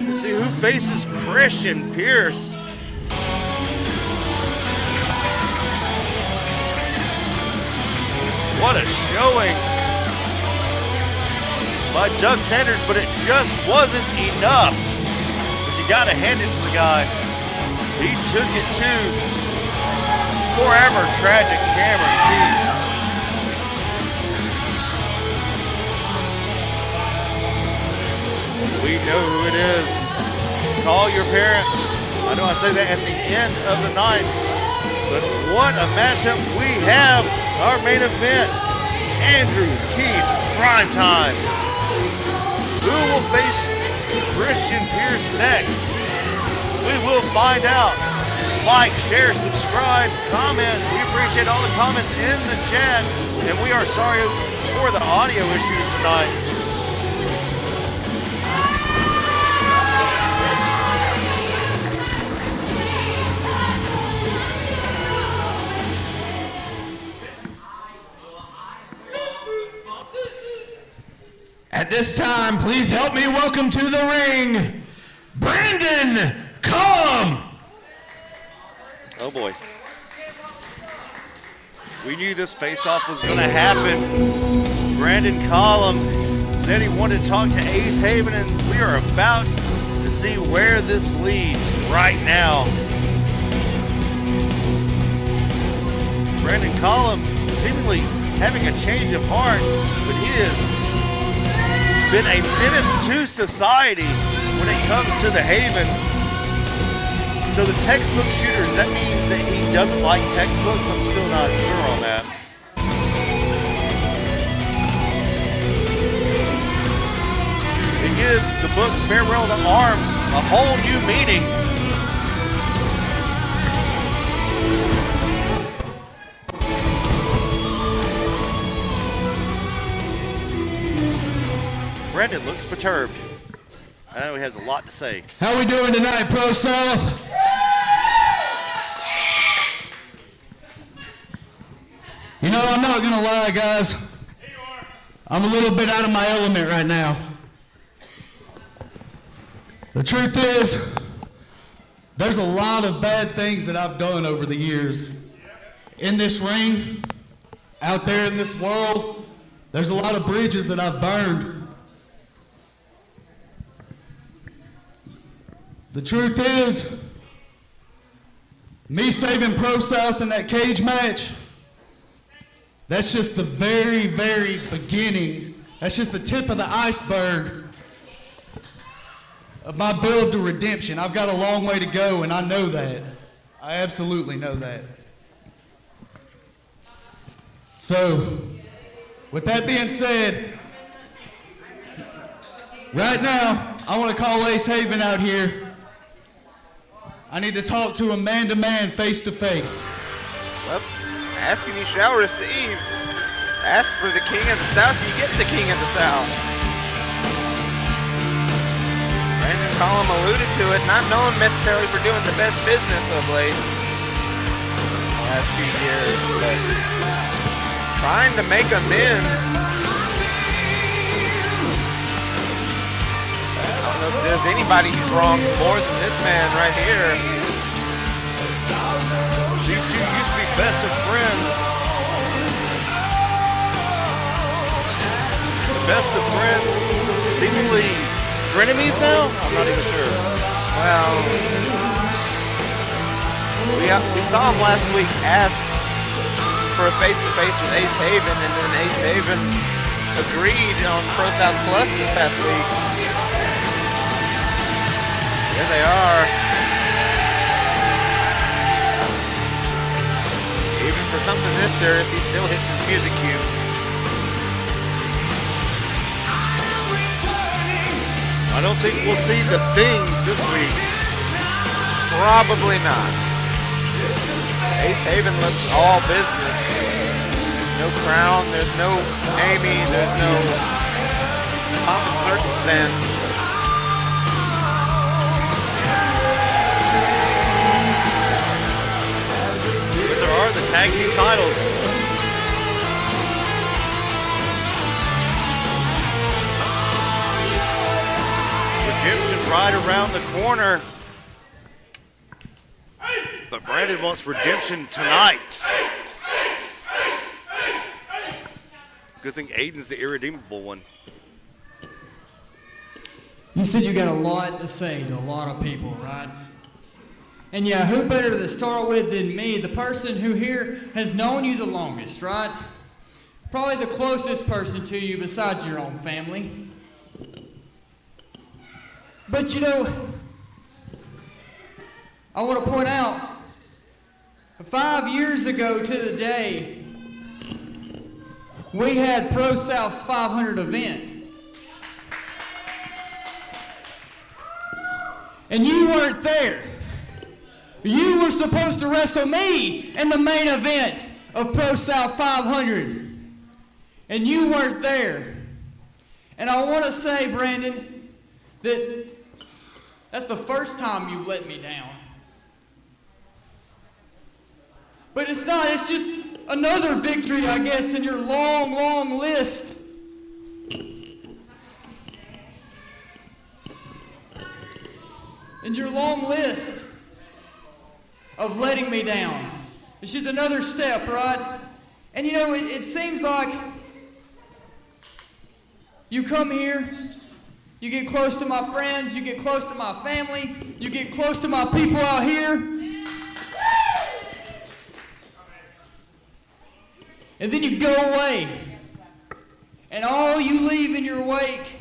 Let's see who faces Christian Pierce. What a showing by Doug Sanders, but it just wasn't enough. But you got to hand it to the guy. He took it to forever tragic Cameron Keith. We know who it is. Call your parents. I know I say that at the end of the night, but what a matchup we have. Our main event, Andrews, Keith, Primetime. Who will face Christian Pierce next? We will find out. Like, share, subscribe, comment. We appreciate all the comments in the chat, and we are sorry for the audio issues tonight. At this time, please help me welcome to the ring, Brandon Crumb. Oh boy. We knew this face-off was going to happen. Brandon Collum said he wanted to talk to Ace Haven, and we are about to see where this leads right now. Brandon Collum seemingly having a change of heart, but he has been a menace to society when it comes to the Havens. So the textbook shooter, does that mean that he doesn't like textbooks? I'm still not sure on that. It gives the book Farewell to Arms a whole new meaning. Brandon looks perturbed. I know he has a lot to say. How we doing tonight, ProSouth? You know, I'm not gonna lie, guys. I'm a little bit out of my element right now. The truth is, there's a lot of bad things that I've done over the years. In this ring, out there in this world, there's a lot of bridges that I've burned. The truth is, me saving ProSouth in that cage match, that's just the very, very beginning. That's just the tip of the iceberg of my build to redemption. I've got a long way to go, and I know that. I absolutely know that. So, with that being said, right now, I want to call Ace Haven out here. I need to talk to him man-to-man, face-to-face. Well, asking you shall receive. Ask for the King of the South, you get the King of the South. Brandon Collum alluded to it, not known necessarily for doing the best business of late the last few years, but trying to make amends. I don't know if there's anybody who's wronged more than this man right here. These two used to be best of friends. The best of friends, seemingly frenemies now? I'm not even sure. Well, we saw him last week ask for a face-to-face with Ace Haven, and then Ace Haven agreed on ProSouth Plus this past week. Here they are. Even for something this serious, he still hits his music cue. I don't think we'll see the Thing this week. Probably not. Ace Haven looks all business. There's no crown, there's no Amy, there's no pomp and circumstance. There are the tag team titles. Redemption right around the corner. But Brandon wants redemption tonight. Good thing Aiden's the irredeemable one. You said you got a lot to say to a lot of people, right? And yeah, who better to start with than me, the person who here has known you the longest, right? Probably the closest person to you besides your own family. But you know, I want to point out, 5 years ago to the day, we had ProSouth's 500 event. And you weren't there. You were supposed to wrestle me in the main event of ProSouth 500. And you weren't there. And I want to say, Brandon, that that's the first time you've let me down. But it's not, it's just another victory, I guess, in your long, long list. In your long list of letting me down. It's just another step, right? And you know, it seems like you come here, you get close to my friends, you get close to my family, you get close to my people out here. And then you go away. And all you leave in your wake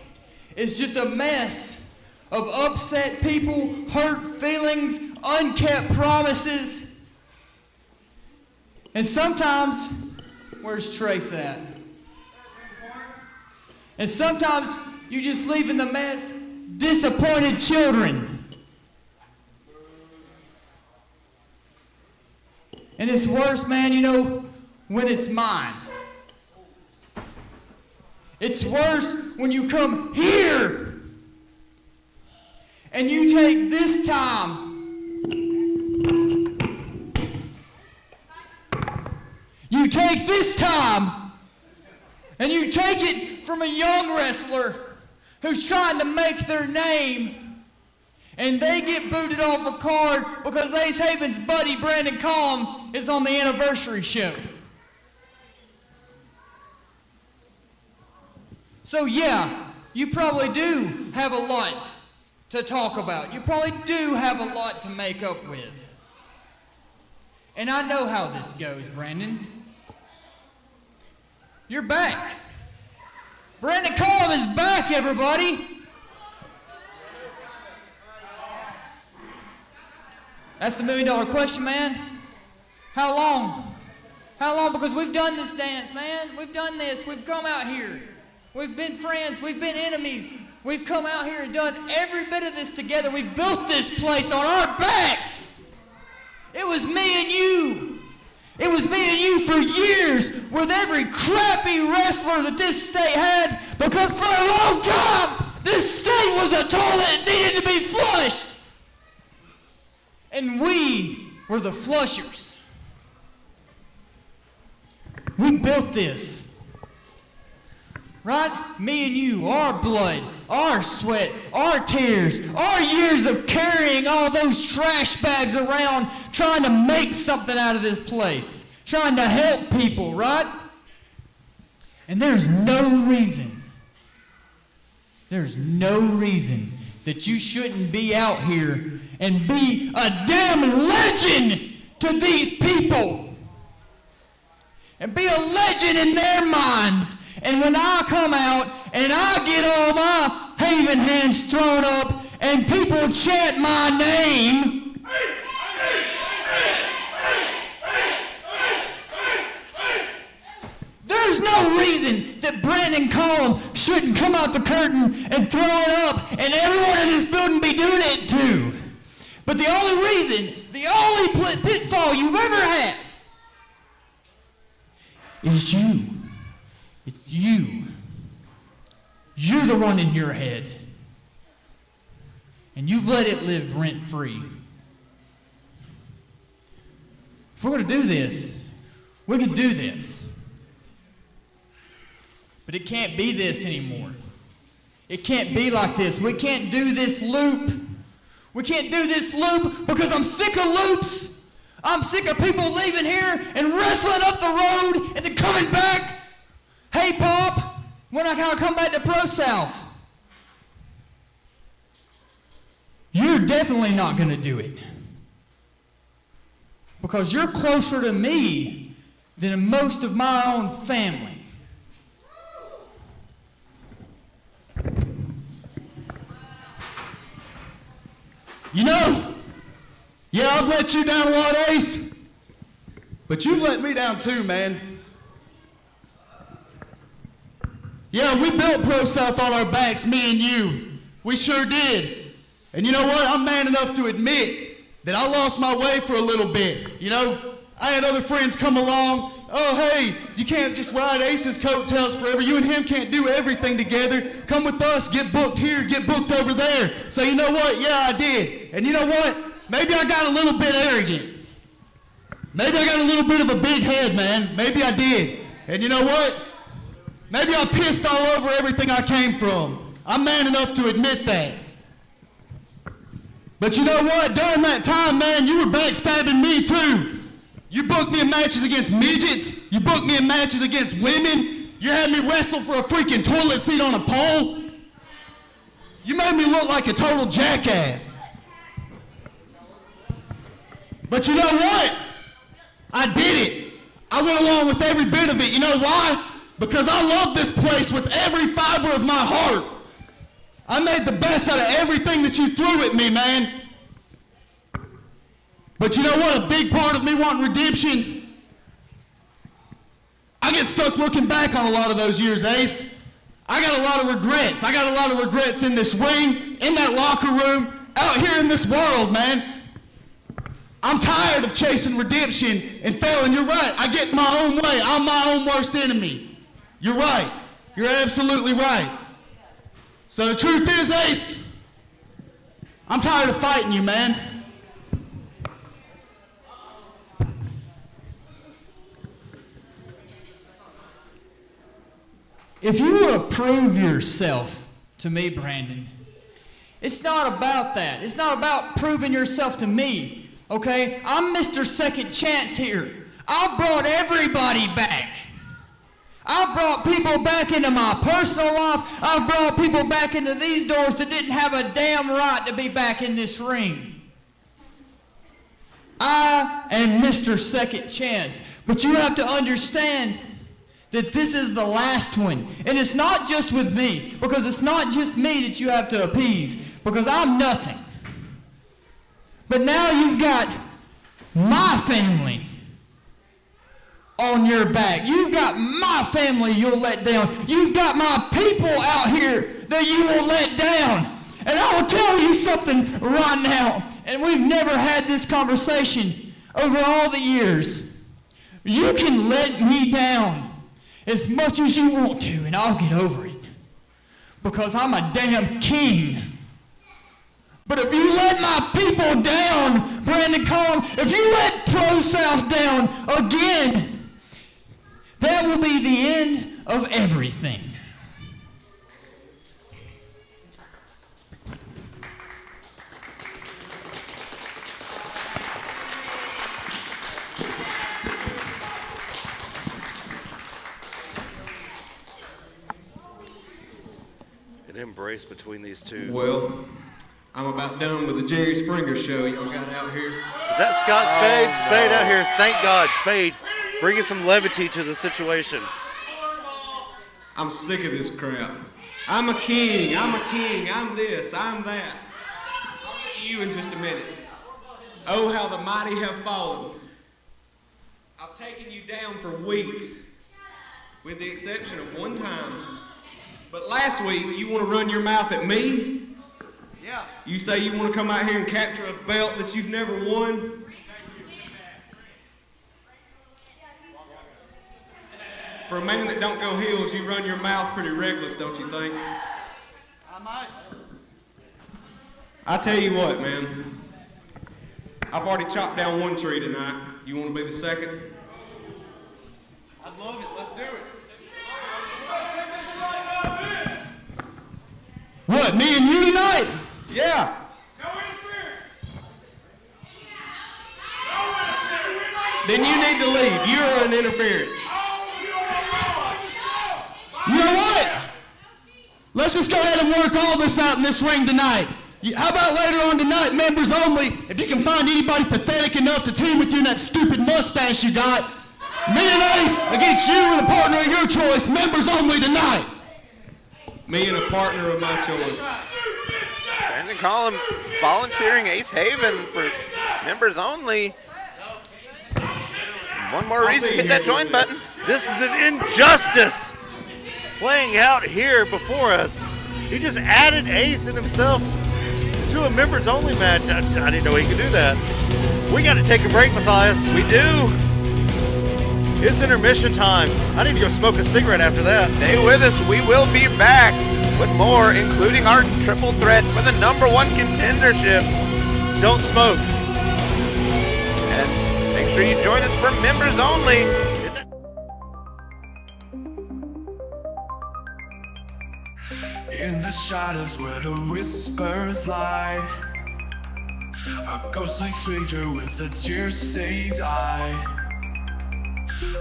is just a mess of upset people, hurt feelings, unkept promises. And sometimes, where's Trace at? And sometimes you just leave in the mess disappointed children. And it's worse, man, you know, when it's mine. It's worse when you come here and you take this time. You take this time and you take it from a young wrestler who's trying to make their name, and they get booted off a card because Ace Haven's buddy Brandon Collum is on the anniversary show. So yeah, you probably do have a lot to talk about. You probably do have a lot to make up with. And I know how this goes, Brandon. You're back. Brandon Collum is back, everybody. That's the $1 million question, man. How long? How long? Because we've done this dance, man. We've done this. We've come out here. We've been friends. We've been enemies. We've come out here and done every bit of this together. We built this place on our backs. It was me and you. It was me and you for years with every crappy wrestler that this state had, because for a long time, this state was a toilet that needed to be flushed. And we were the flushers. We built this. Right? Me and you, our blood, our sweat, our tears, our years of carrying all those trash bags around, trying to make something out of this place, trying to help people, right? And there's no reason that you shouldn't be out here and be a damn legend to these people. And be a legend in their minds. And when I come out and I get all my Haven hands thrown up and people chant my name, there's no reason that Brandon Collum shouldn't come out the curtain and throw it up and everyone in this building be doing it too. But the only reason, the only pitfall you've ever had is you. It's you. You're the one in your head. And you've let it live rent-free. If we're going to do this, we can do this. But it can't be this anymore. It can't be like this. We can't do this loop. We can't do this loop because I'm sick of loops. I'm sick of people leaving here and wrestling up the road and then coming back. Hey, Pop, when I come back to ProSouth? You're definitely not going to do it. Because you're closer to me than most of my own family. You know, yeah, I've let you down a lot, Ace. But you've let me down too, man. Yeah, we built ProSouth on our backs, me and you. We sure did. And you know what? I'm man enough to admit that I lost my way for a little bit. You know, I had other friends come along. Oh, hey, you can't just ride Ace's coattails forever. You and him can't do everything together. Come with us, get booked here, get booked over there. So you know what? Yeah, I did. And you know what? Maybe I got a little bit arrogant. Maybe I got a little bit of a big head, man. Maybe I did. And you know what? Maybe I pissed all over everything I came from. I'm man enough to admit that. But you know what? During that time, man, you were backstabbing me too. You book me in matches against midgets. You book me in matches against women. You had me wrestle for a freaking toilet seat on a pole. You made me look like a total jackass. But you know what? I did it. I went along with every bit of it. You know why? Because I love this place with every fiber of my heart. I made the best out of everything that you threw at me, man. But you know what? A big part of me wanting redemption, I get stuck looking back on a lot of those years, Ace. I got a lot of regrets. I got a lot of regrets in this ring, in that locker room, out here in this world, man. I'm tired of chasing redemption and failing. You're right. I get my own way. I'm my own worst enemy. You're right. You're absolutely right. So the truth is, Ace, I'm tired of fighting you, man. If you were to prove yourself to me, Brandon, it's not about that. It's not about proving yourself to me, okay? I'm Mr. Second Chance here. I've brought everybody back. I've brought people back into my personal life. I've brought people back into these doors that didn't have a damn right to be back in this ring. I am Mr. Second Chance, but you have to understand that this is the last one. And it's not just with me, because it's not just me that you have to appease, because I'm nothing. But now you've got my family on your back. You've got my family you'll let down. You've got my people out here that you will let down. And I will tell you something right now, and we've never had this conversation over all the years. You can let me down as much as you want to, and I'll get over it. Because I'm a damn king. But if you let my people down, Brandon Collum, if you let ProSouth down again, that will be the end of everything. Embrace between these two. Well, I'm about done with the Jerry Springer show y'all got out here. Is that Scott Spade? Spade out here. Thank God, Spade, bringing some levity to the situation. I'm sick of this crap. I'm a king. I'm a king. I'm this. I'm that. I'll get to you in just a minute. Oh, how the mighty have fallen. I've taken you down for weeks, with the exception of one time. But last week, you want to run your mouth at me? Yeah. You say you want to come out here and capture a belt that you've never won? For a man that don't go heels, you run your mouth pretty reckless, don't you think? I might. I tell you what, man. I've already chopped down one tree tonight. You want to be the second? I'd love it. Let's do it. What, me and you tonight? Yeah. No interference. Then you need to leave. You're an interference. You know what? Let's just go ahead and work all this out in this ring tonight. How about later on tonight, members only, if you can find anybody pathetic enough to team with you in that stupid mustache you got. Me and Ace against you and a partner of your choice, members only tonight. Me and a partner of my choice. Brandon Collum volunteering Ace Haven for members only. One more reason to hit that join button. This is an injustice playing out here before us. He just added Ace and himself to a members only match. I didn't know he could do that. We got to take a break, Matthias. We do. It's intermission time. I need to go smoke a cigarette after that. Stay with us. We will be back with more, including our triple threat for the #1 contendership. Don't smoke. And make sure you join us for members only. In the shadows where the whispers lie, a ghostly figure with a tear-stained eye. In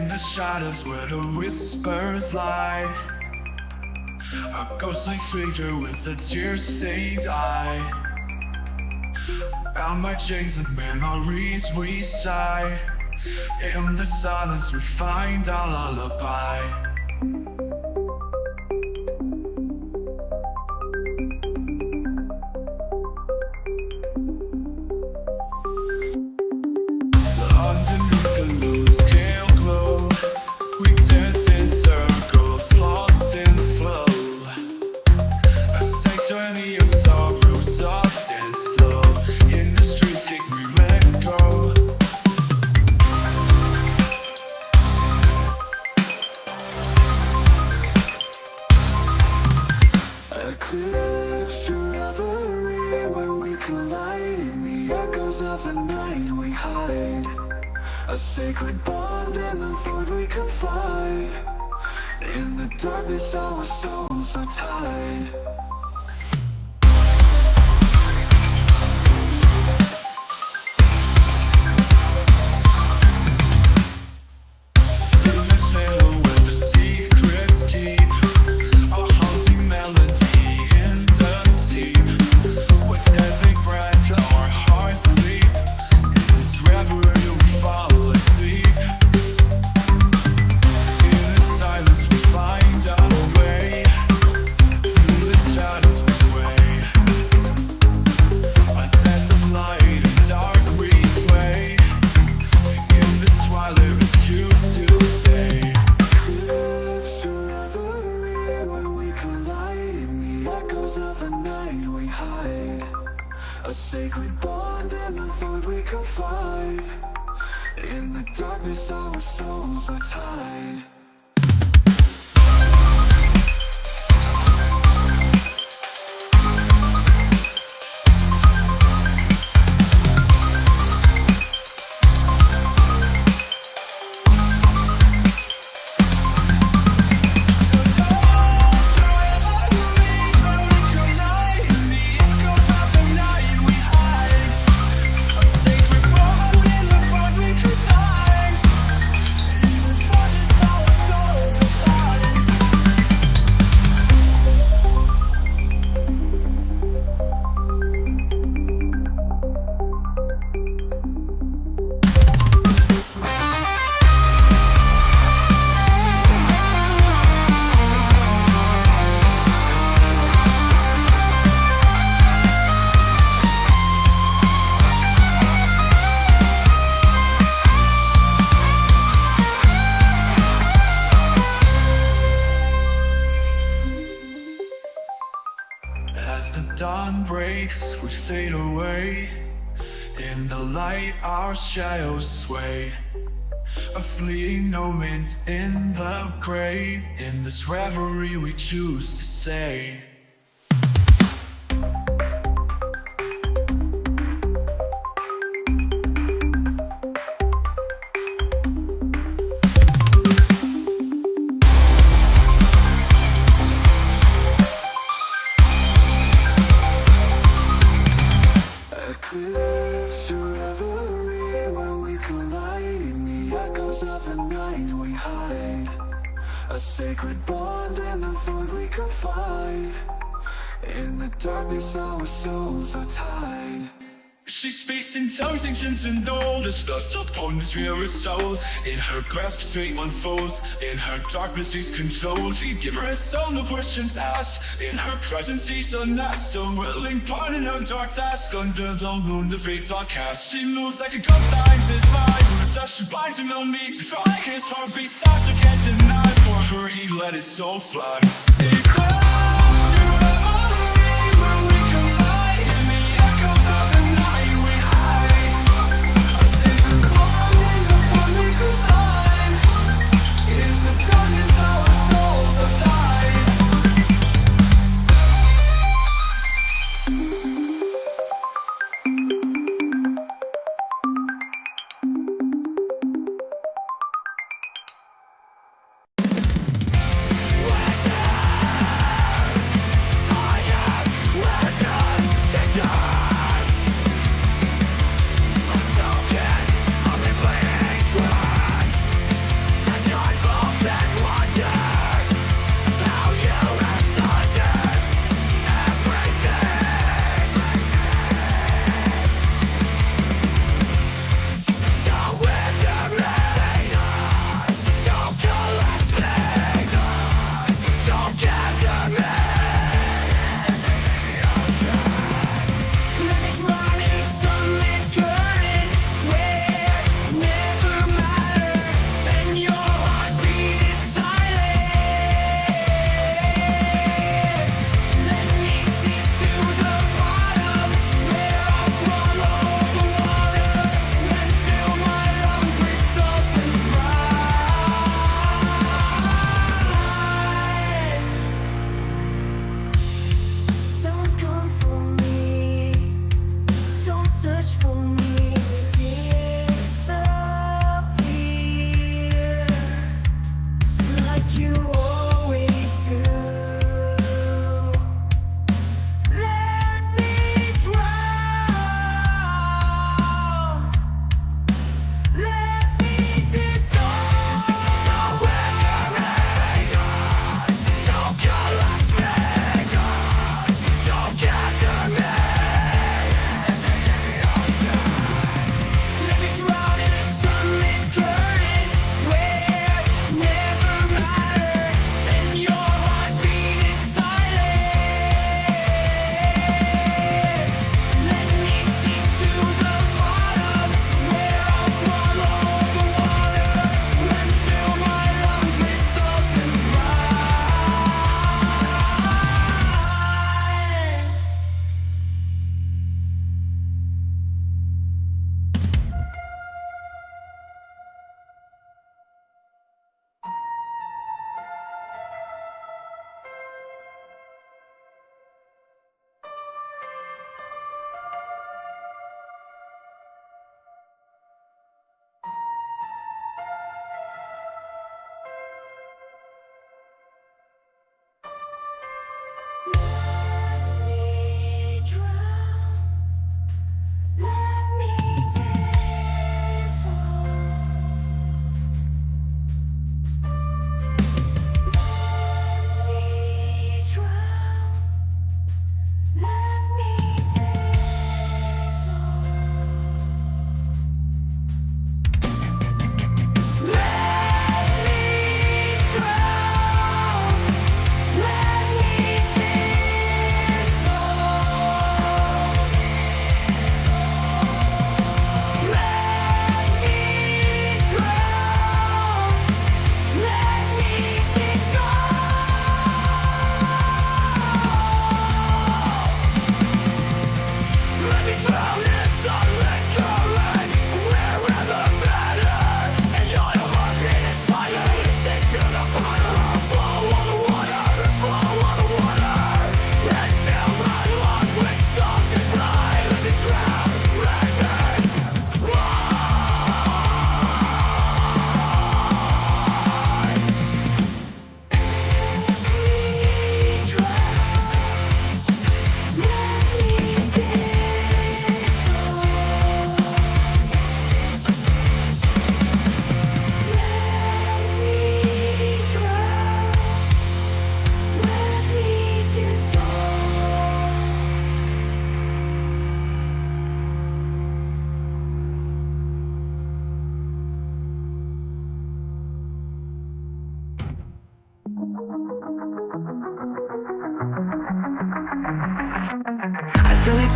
the shadows where the whispers lie, a ghostly figure with a tear-stained eye. Bound by chains of memories we sigh. In the silence we find our lullaby. Underneath the moon's pale glow, we dance in circles, lost in the flow. A sanctuary of sorrow, soft and slow. In the streets, kick we let go. Eclipse your reverie where we collide. In the echoes of the night we hide. A sacred bond in the void we confide. In the darkness our souls are tied. Through this veil where the secrets keep, a haunting melody in the deep. With every breath our hearts leap. In this reverie we fall asleep. In the silence we find our way. Through the shadows we sway. A dance of light and dark we play. In this twilight we choose to stay. Eclipse your reverie where we collide. In the echoes of the night we hide. A sacred bond in the void we confide. In the darkness our souls are tied. As the dawn breaks, we fade away. In the light, our shadows sway. A fleeting moment in the gray. In this reverie, we choose to stay. Eclipse your reverie where we collide. In the echoes of the night we hide. A sacred bond in the void we confide. In the darkness our souls are tied. She speaks in tongues ancient and old, as thus upon the spirit souls. In her grasp fate unfolds, in her darkness she's controlled. She give her a soul, no questions asked. In her presence he's unmasked, a willing part in her dark task. Under the moon the fates are cast. She moves like a ghost, finds his mind. Her touch she binds him, no need to try. His heart beats fast, she can't deny. For her he let his soul fly. Eclipse your reverie where we collide. In the echoes of the night we hide. A sacred bond in the void we consign. In the darkness our souls are tied.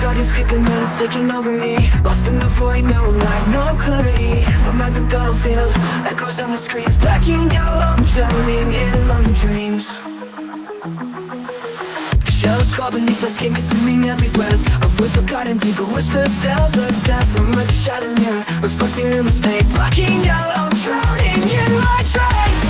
Target's kicking and it's taking over me. Lost in the void, no light, no clarity. I'm at the battlefield, echoes on the screens. Blacking out, I'm drowning in my dreams. Shadows crawl beneath us, came into me every breath. A voice forgotten deeper, whispers, tales of death. From a shattered mirror, reflecting in this pain. Blacking out, I'm drowning in my dreams.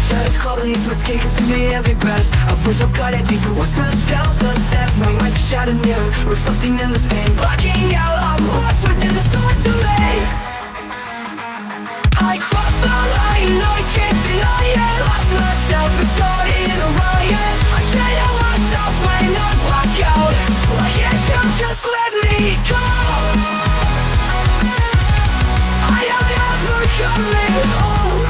Shadows crawl beneath us, came into me every breath. A voice forgotten deeper, whispers, tales of death. From a shattered mirror, reflecting in this pain. Blacking out, I'm lost within this dark delay. I crossed the line, I can't deny it. Lost myself and started a riot. I can't help myself when I black out. Why can't you just let me go? I am never coming home.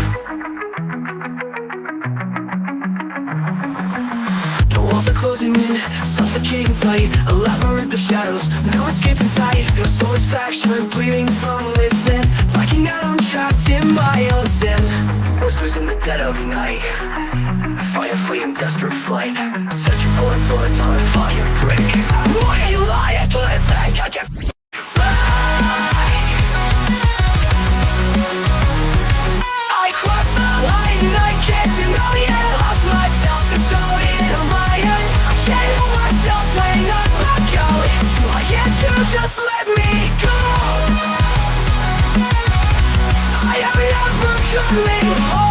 The walls are closing in, suffocating tight. A labyrinth of shadows, no escape in sight. Your soul is fractured, bleeding from within. Blacking out, I'm trapped in my own sin. Whispers in the dead of night. Fire fleeing, desperate flight. Searching for a door, time fire break. Why you lie to think I can fly? I crossed the line, I can't deny it. Lost myself and started a riot. I can't help myself when I black out. Why can't you just let me go? I am never coming home.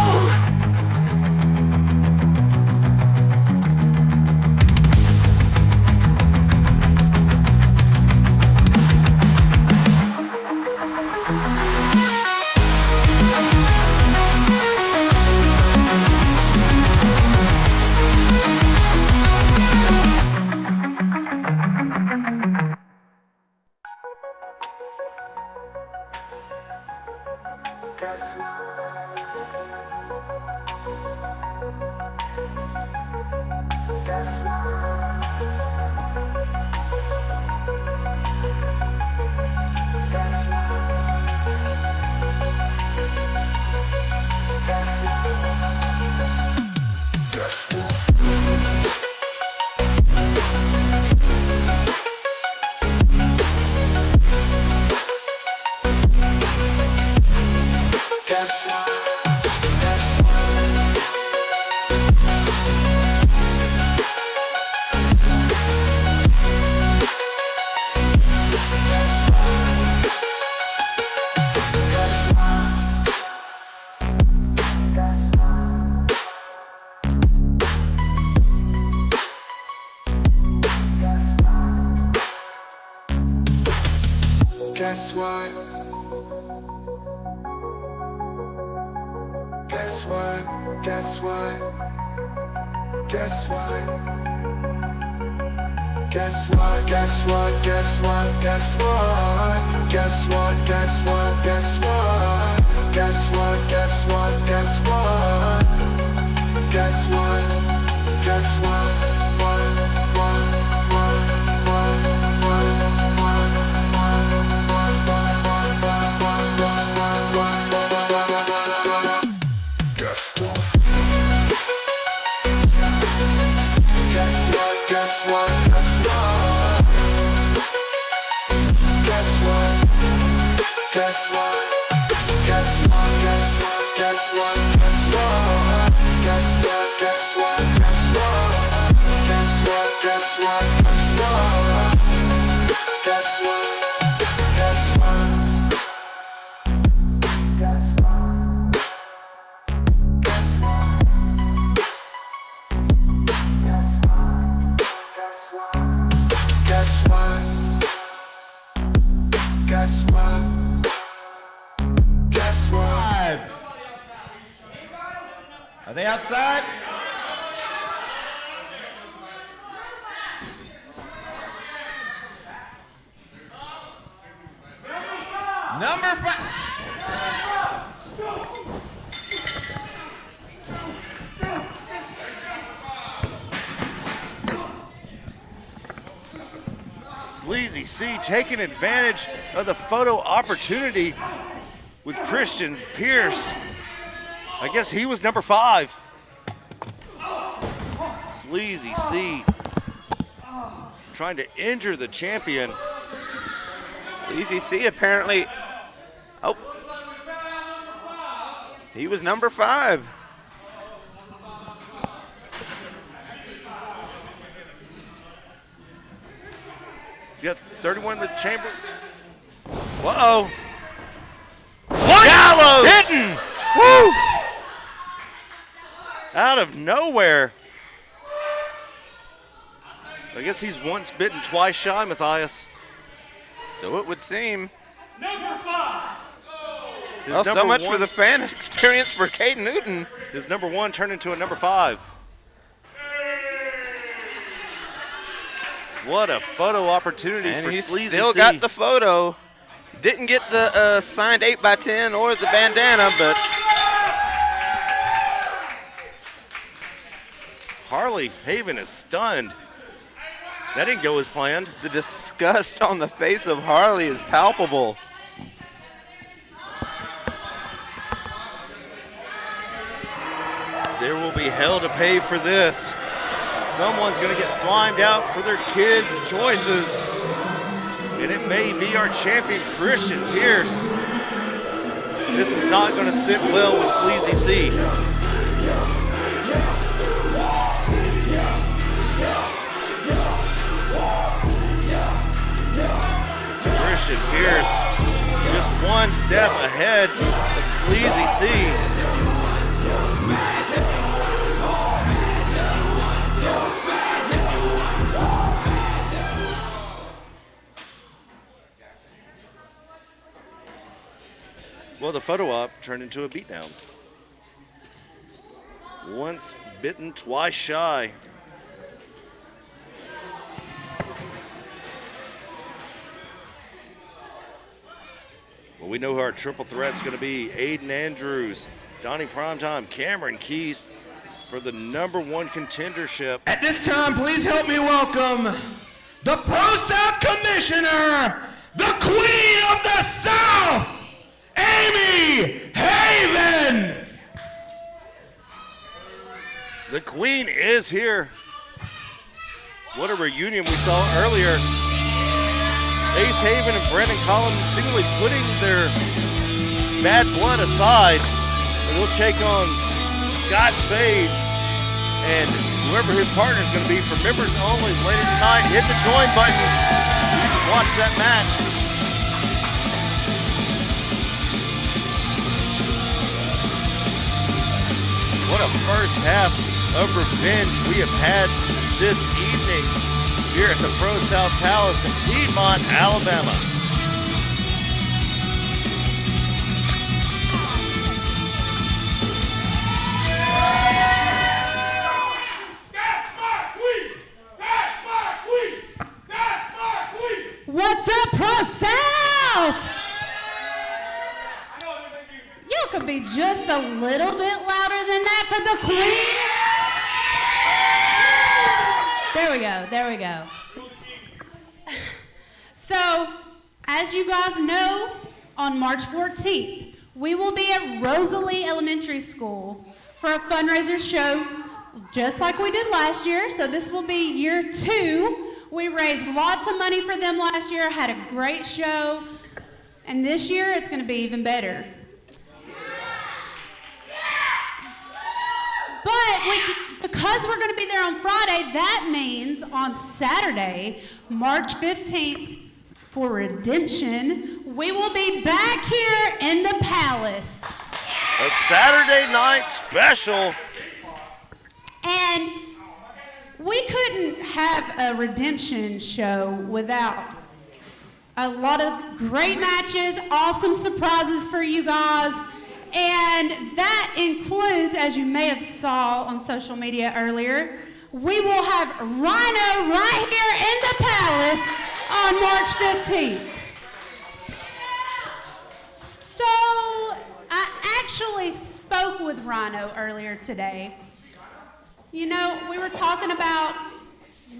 Guess what? Guess what? Guess what? Guess what? Guess what? Guess what? Guess what? Guess what? Guess what? Guess what? Guess what? Guess what? Guess what? Guess what? Guess what? Guess what? Are they outside? Number 5. Sleazy C taking advantage of the photo opportunity with Christian Pierce. I guess he was number 5. Sleazy C trying to injure the champion. Sleazy C apparently. Oh. He was number 5. He's got 31 in the chamber. Uh-oh. What? Gallows! Hitting! Woo! Out of nowhere. I guess he's once bitten, twice shy, Matthias. So it would seem. Number 5. His So number much one- for the fan experience for Caden Newton. His number 1 turned into a number 5. What a photo opportunity And for he Sleazy still C. got the photo. Didn't get the signed 8x10 or the bandana, but Harley Haven is stunned. That didn't go as planned. the disgust on the face of Harley is palpable. There will be hell to pay for this. Someone's going to get slimed out for their kids' choices. And it may be our champion, Christian Pierce. This is not going to sit well with Sleazy C. Christian Pierce just one step ahead of Sleazy C. Well, the photo op turned into a beatdown. Once bitten, twice shy. Well, we know who our triple threat's going to be. Aiden Andrews, Donnie Primetime, Cameron Keys for the number 1 contendership. At this time, please help me welcome the ProSouth Commissioner, the Queen of the South, Amy Haven. The Queen is here. What a reunion we saw earlier. Ace Haven and Brendan Collins seemingly putting their bad blood aside, and they'll take on Scott Spade and whoever his partner is going to be for members only later tonight. Hit the join button so you can watch that match. What a first half of revenge we have had this evening here at the ProSouth Palace in Piedmont, Alabama. That's my queen! That's my queen! That's my queen! What's up, ProSouth? You could be just a little bit louder than that for the queen. There we go, there we go. So, as you guys know, on March 14th, we will be at Rosalie Elementary School for a fundraiser show, just like we did last year. So this will be year 2. We raised lots of money for them last year, had a great show, and this year it's going to be even better. But because we're going to be there on Friday, that means on Saturday, March 15th, for Redemption, we will be back here in the Palace. A Saturday night special. And we couldn't have a Redemption show without a lot of great matches, awesome surprises for you guys. And that includes, as you may have saw on social media earlier, we will have Rhino right here in the Palace on March 15th. So I actually spoke with Rhino earlier today. You know, we were talking about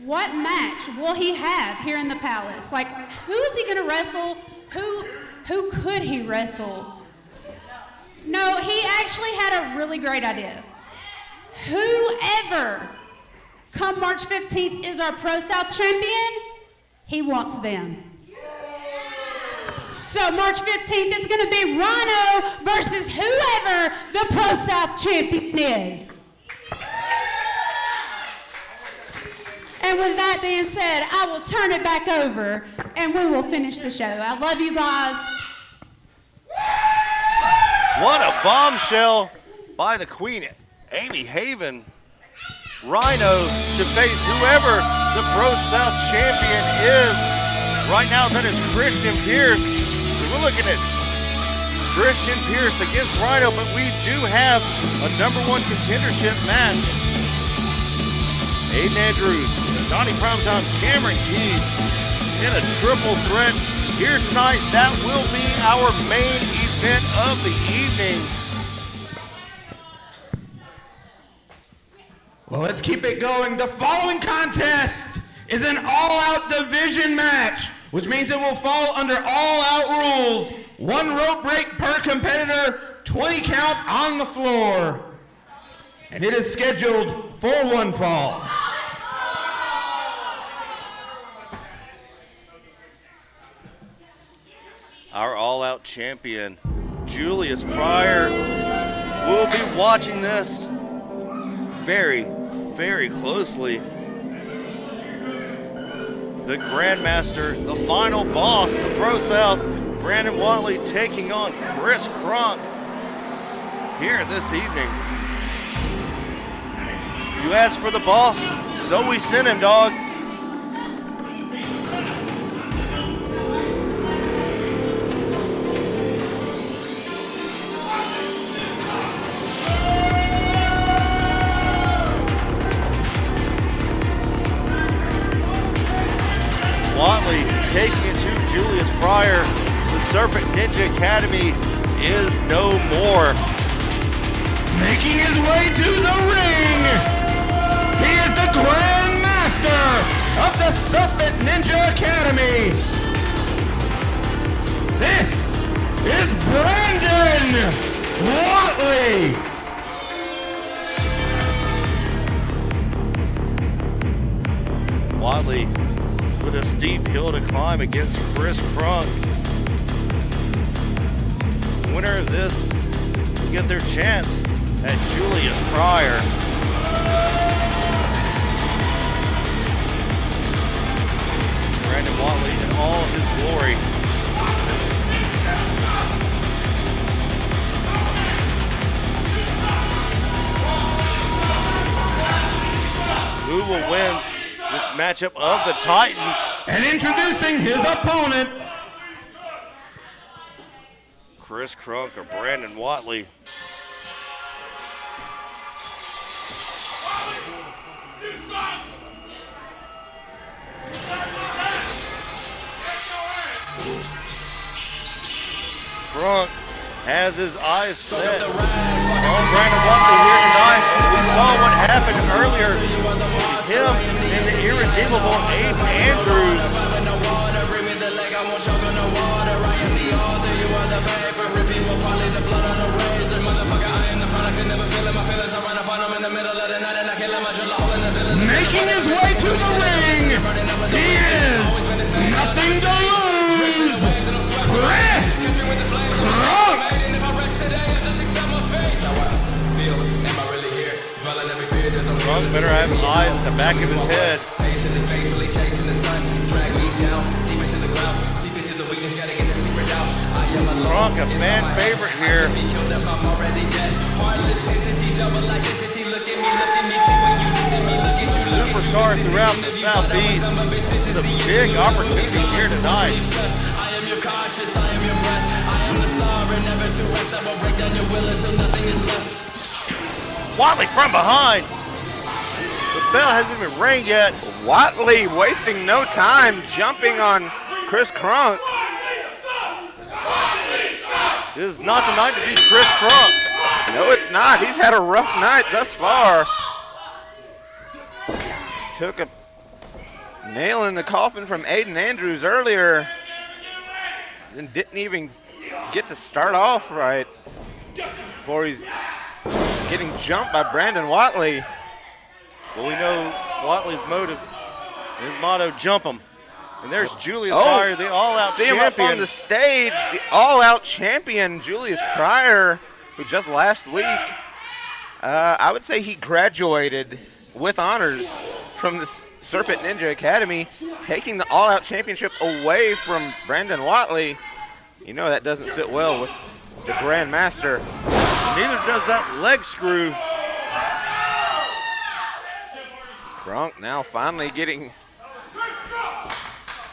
what match will he have here in the Palace? Like, who is he going to wrestle? Who could he wrestle? No, he actually had a really great idea. Whoever come March 15th is our ProSouth champion, he wants them. So March 15th, it's going to be Rhino versus whoever the ProSouth champion is. And with that being said, I will turn it back over and we will finish the show. I love you guys. What a bombshell by the Queen, Amy Haven. Rhino to face whoever the ProSouth champion is. Right now, that is Christian Pierce. We're looking at Christian Pierce against Rhino, but we do have a #1 contendership match. Aiden Andrews, Donnie Primetime, Cameron Keys in a triple threat here tonight. That will be our main event of the evening. Well, let's keep it going. The following contest is an all-out division match, which means it will fall under all-out rules. 1 rope break per competitor, 20 count on the floor. And it is scheduled for 1 fall. Our all-out champion, Julius Pryor, will be watching this very, very closely. The Grandmaster, the final boss of ProSouth, Brandon Watley, taking on Chris Crumb here this evening. You asked for the boss, so we sent him, dog. Watley taking it to Julius Pryor. The Serpent Ninja Academy is no more. Making his way to the ring, he is the Grand Master of the Serpent Ninja Academy. This is Brandon Watley. Watley with a steep hill to climb against Chris Crumb. Winner of this will get their chance at Julius Pryor. Brandon Watley in all of his glory. Who will win this matchup of the Titans? And introducing his opponent, Chris Crumb or Brandon Watley. Crumb has his eyes set on Brandon Watley here tonight. We saw what happened earlier with him and the irredeemable Aiden Andrews. making his way to the ring, he is nothing to lose, Chris Crumb. Crumb better have eyes at the back of his head. Crumb, a fan favorite here. Superstar throughout the Southeast. This is a big opportunity here tonight. I am your conscious, I am your breath. I am the sovereign, never to rest. I will break down your will until nothing is left. Watley from behind. The bell hasn't even rang yet. Watley wasting no time jumping on Chris Crumb. This is not the night to beat Chris Crumb. No, it's not. He's had a rough night thus far. Took a nail in the coffin from Aiden Andrews earlier and didn't even get to start off right before he's getting jumped by Brandon Watley. Well, we know Watley's motive, his motto, jump him. And there's Julius Pryor, the all-out champion. See him up on the stage, the all-out champion, Julius Pryor, who just last week, I would say he graduated with honors from the Serpent Ninja Academy, taking the all-out championship away from Brandon Watley. You know that doesn't sit well with the Grand Master. Neither does that leg screw. Crunk now finally getting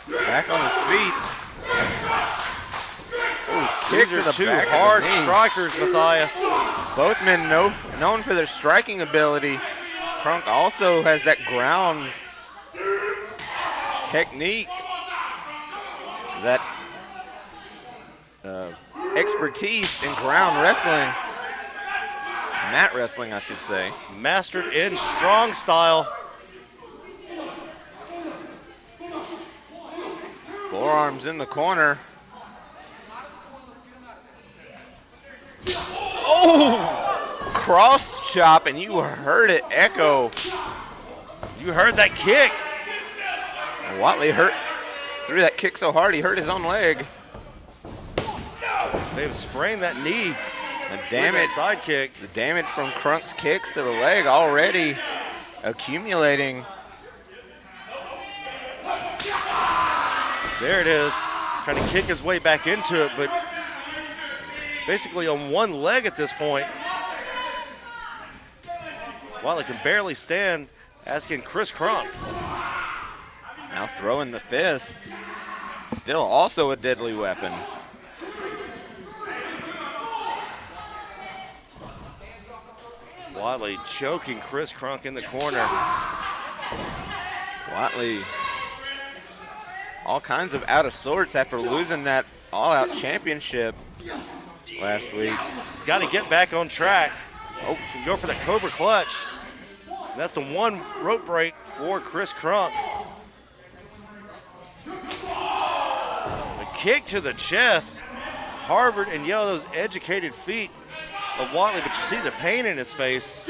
back on his feet. Ooh, kick to the two back hard of the knee. strikers, Matthias. Both men known for their striking ability. Crunk also has that ground technique, that expertise in ground wrestling, mat wrestling, I should say. Mastered in strong style. Forearms in the corner. Oh! Cross chop, and you heard it echo. You heard that kick. Watley threw that kick so hard he hurt his own leg. They've sprained that knee. The damage, side kick. The damage from Crunk's kicks to the leg already accumulating. There it is. Trying to kick his way back into it, but basically on one leg at this point. Watley can barely stand, asking Chris Crumb. Now throwing the fist. Still also a deadly weapon. Watley choking Chris Crunk in the corner. Watley all kinds of out of sorts after losing that all-out championship last week. He's got to get back on track. Oh, can go for the Cobra Clutch. And that's the one rope break for Chris Crunk. A kick to the chest. Harvard and yellow, those educated feet of Watley, but you see the pain in his face.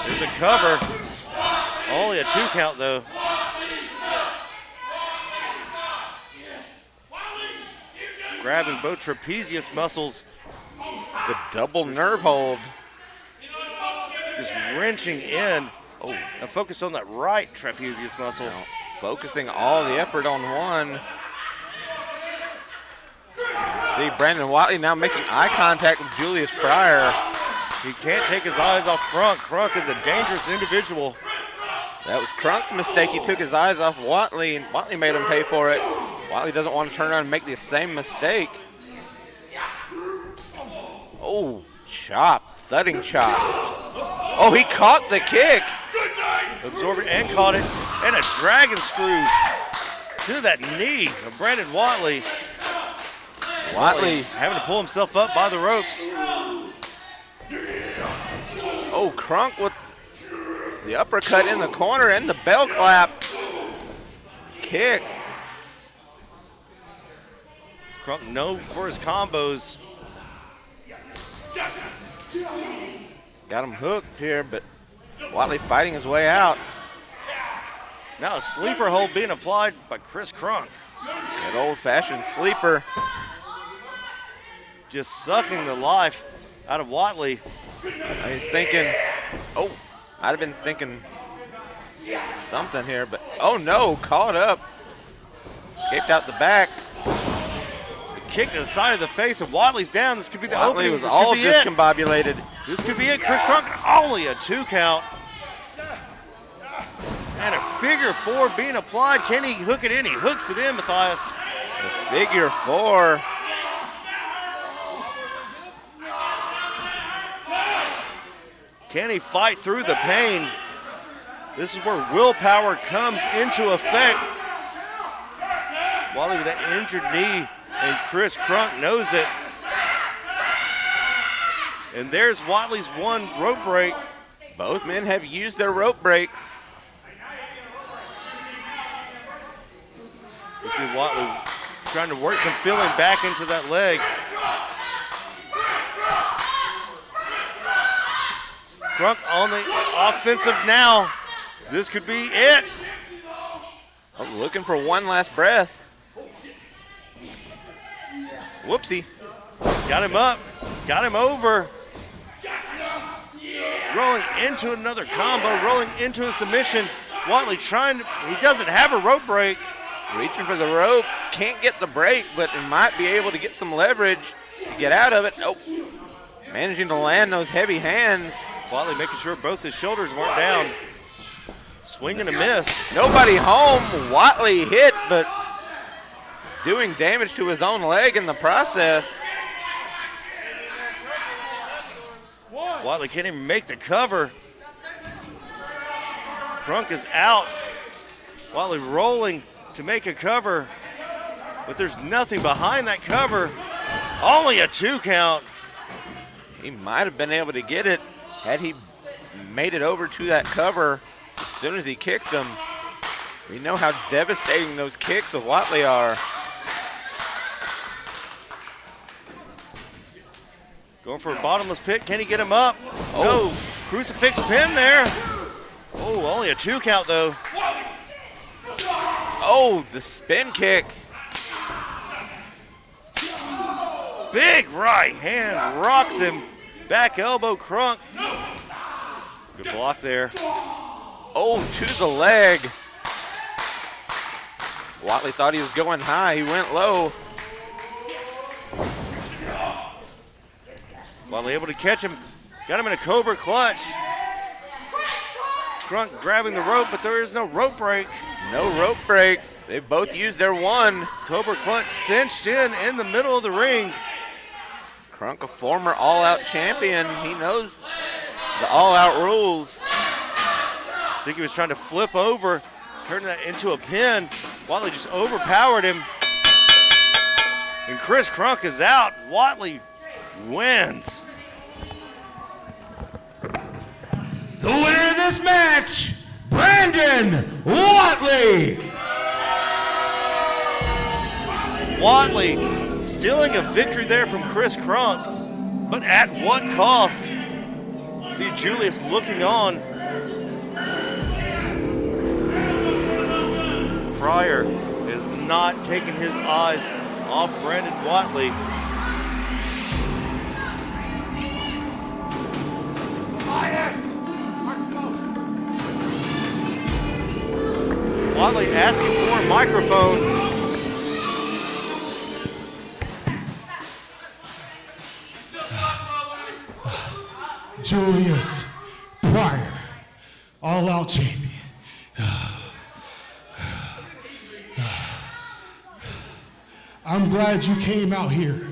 There's a cover. Only a 2 count though. Grabbing both trapezius muscles. The double nerve hold. Just wrenching in. Oh, now focus on that right trapezius muscle. Now, focusing all the effort on one. See Brandon Watley now making eye contact with Julius Pryor. He can't take his eyes off Crunk. Crunk is a dangerous individual. That was Crunk's mistake. He took his eyes off Watley, and Watley made him pay for it. Watley doesn't want to turn around and make the same mistake. Oh, chop, thudding chop. Oh, he caught the kick. Absorbed it and caught it. And a dragon screw to that knee of Brandon Watley. Watley having to pull himself up by the ropes. Oh, Crunk with the uppercut in the corner and the bell clap. Kick. Crunk known for his combos. Got him hooked here, but Watley fighting his way out. Now a sleeper hold being applied by Chris Crunk. That old-fashioned sleeper. Just sucking the life out of Watley. He's thinking, oh, I'd have been thinking something here, but oh no, caught up. Escaped out the back. The kick to the side of the face of Watley's down. This could be the Watley opening. was all discombobulated. This could be it. Chris Crunk, only a 2 count. And a figure 4 being applied. Can he hook it in? He hooks it in, Matthias. The figure 4. Can he fight through the pain? This is where willpower comes into effect. Watley with that injured knee, and Chris Crunk knows it. And there's Watley's one rope break. Both men have used their rope breaks. You see Watley trying to work some feeling back into that leg. Crumb on the offensive now. This could be it. Oh, looking for one last breath. Whoopsie. Got him up, got him over. Rolling into another combo, rolling into a submission. Whatley trying to, he doesn't have a rope break. Reaching for the ropes, can't get the break, but he might be able to get some leverage to get out of it. Nope. Managing to land those heavy hands. Whatley making sure both his shoulders weren't down. Swing and a miss. Nobody home. Whatley hit, but doing damage to his own leg in the process. Whatley can't even make the cover. Crumb is out. Whatley rolling to make a cover, but there's nothing behind that cover. Only a 2 count. He might have been able to get it had he made it over to that cover as soon as he kicked him. We know how devastating those kicks of Whatley are. Going for a bottomless pit. Can he get him up? Oh. No. Crucifix pin there. Oh, only a 2 count though. Oh, the spin kick. Big right hand rocks him. Back elbow Crumb. Good block there. Oh, to the leg. Whatley thought he was going high. He went low. Whatley able to catch him. Got him in a cobra clutch. Crumb grabbing the rope, but there is no rope break. No rope break. They both used their one. Cobra clutch cinched in the middle of the ring. Crumb, a former all-out champion. He knows the all-out rules. I think he was trying to flip over, turn that into a pin. Whatley just overpowered him. And Crumb is out. Whatley wins. The winner of this match, Brandon Whatley. Whatley stealing a victory there from Crumb, but at what cost? See Julius looking on. Pryor is not taking his eyes off Brandon Whatley. Whatley asking for a microphone. Julius Pryor, all-out champion. I'm glad you came out here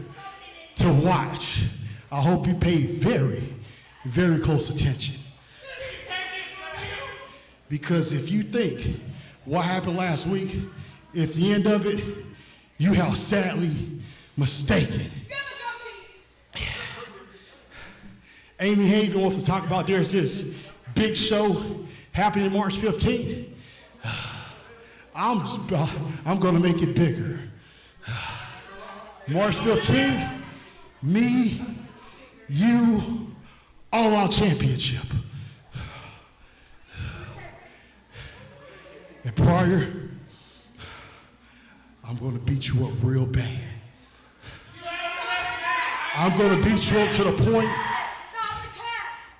to watch. I hope you paid very, very close attention. Because if you think what happened last week, at the end of it, you have sadly mistaken. Amy Haven wants to talk about there's this big show happening March 15th. I'm gonna make it bigger. March 15th, me, you, all out championship. And Pryor, I'm gonna beat you up real bad. I'm gonna beat you up to the point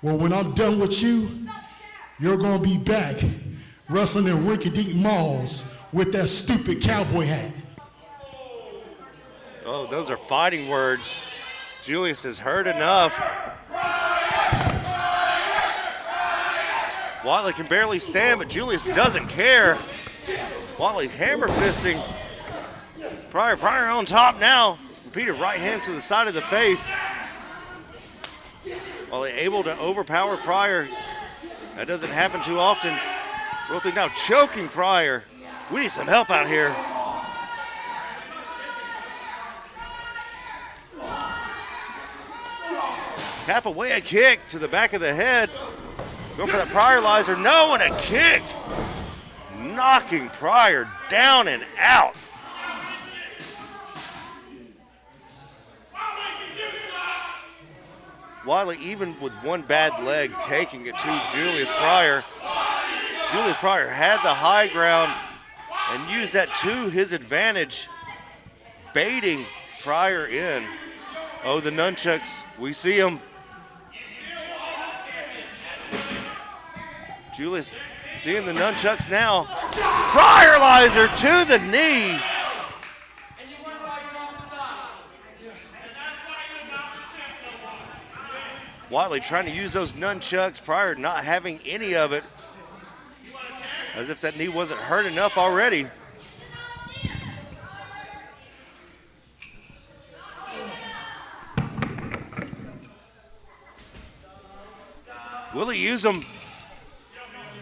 where when I'm done with you, you're gonna be back wrestling in rinky-dink malls with that stupid cowboy hat. Oh, those are fighting words. Julius has heard enough. Whatley can barely stand, but Julius doesn't care. Whatley hammer fisting. Pryor on top now. Repeated right hands to the side of the face. Whatley able to overpower Pryor. That doesn't happen too often. Wilting now choking Pryor. We need some help out here. Capoeira kick to the back of the head. Go for that Pryorlizer. No, and a kick. Knocking Pryor down and out. Wiley, even with one bad leg, taking it to Julius Pryor. Julius Pryor had the high ground and used that to his advantage, baiting Pryor in. Oh, the nunchucks, we see them. Julius seeing the nunchucks now. Pryor lies her to the knee. Wiley trying to use those nunchucks, Pryor not having any of it. As if that knee wasn't hurt enough already. Will he use them?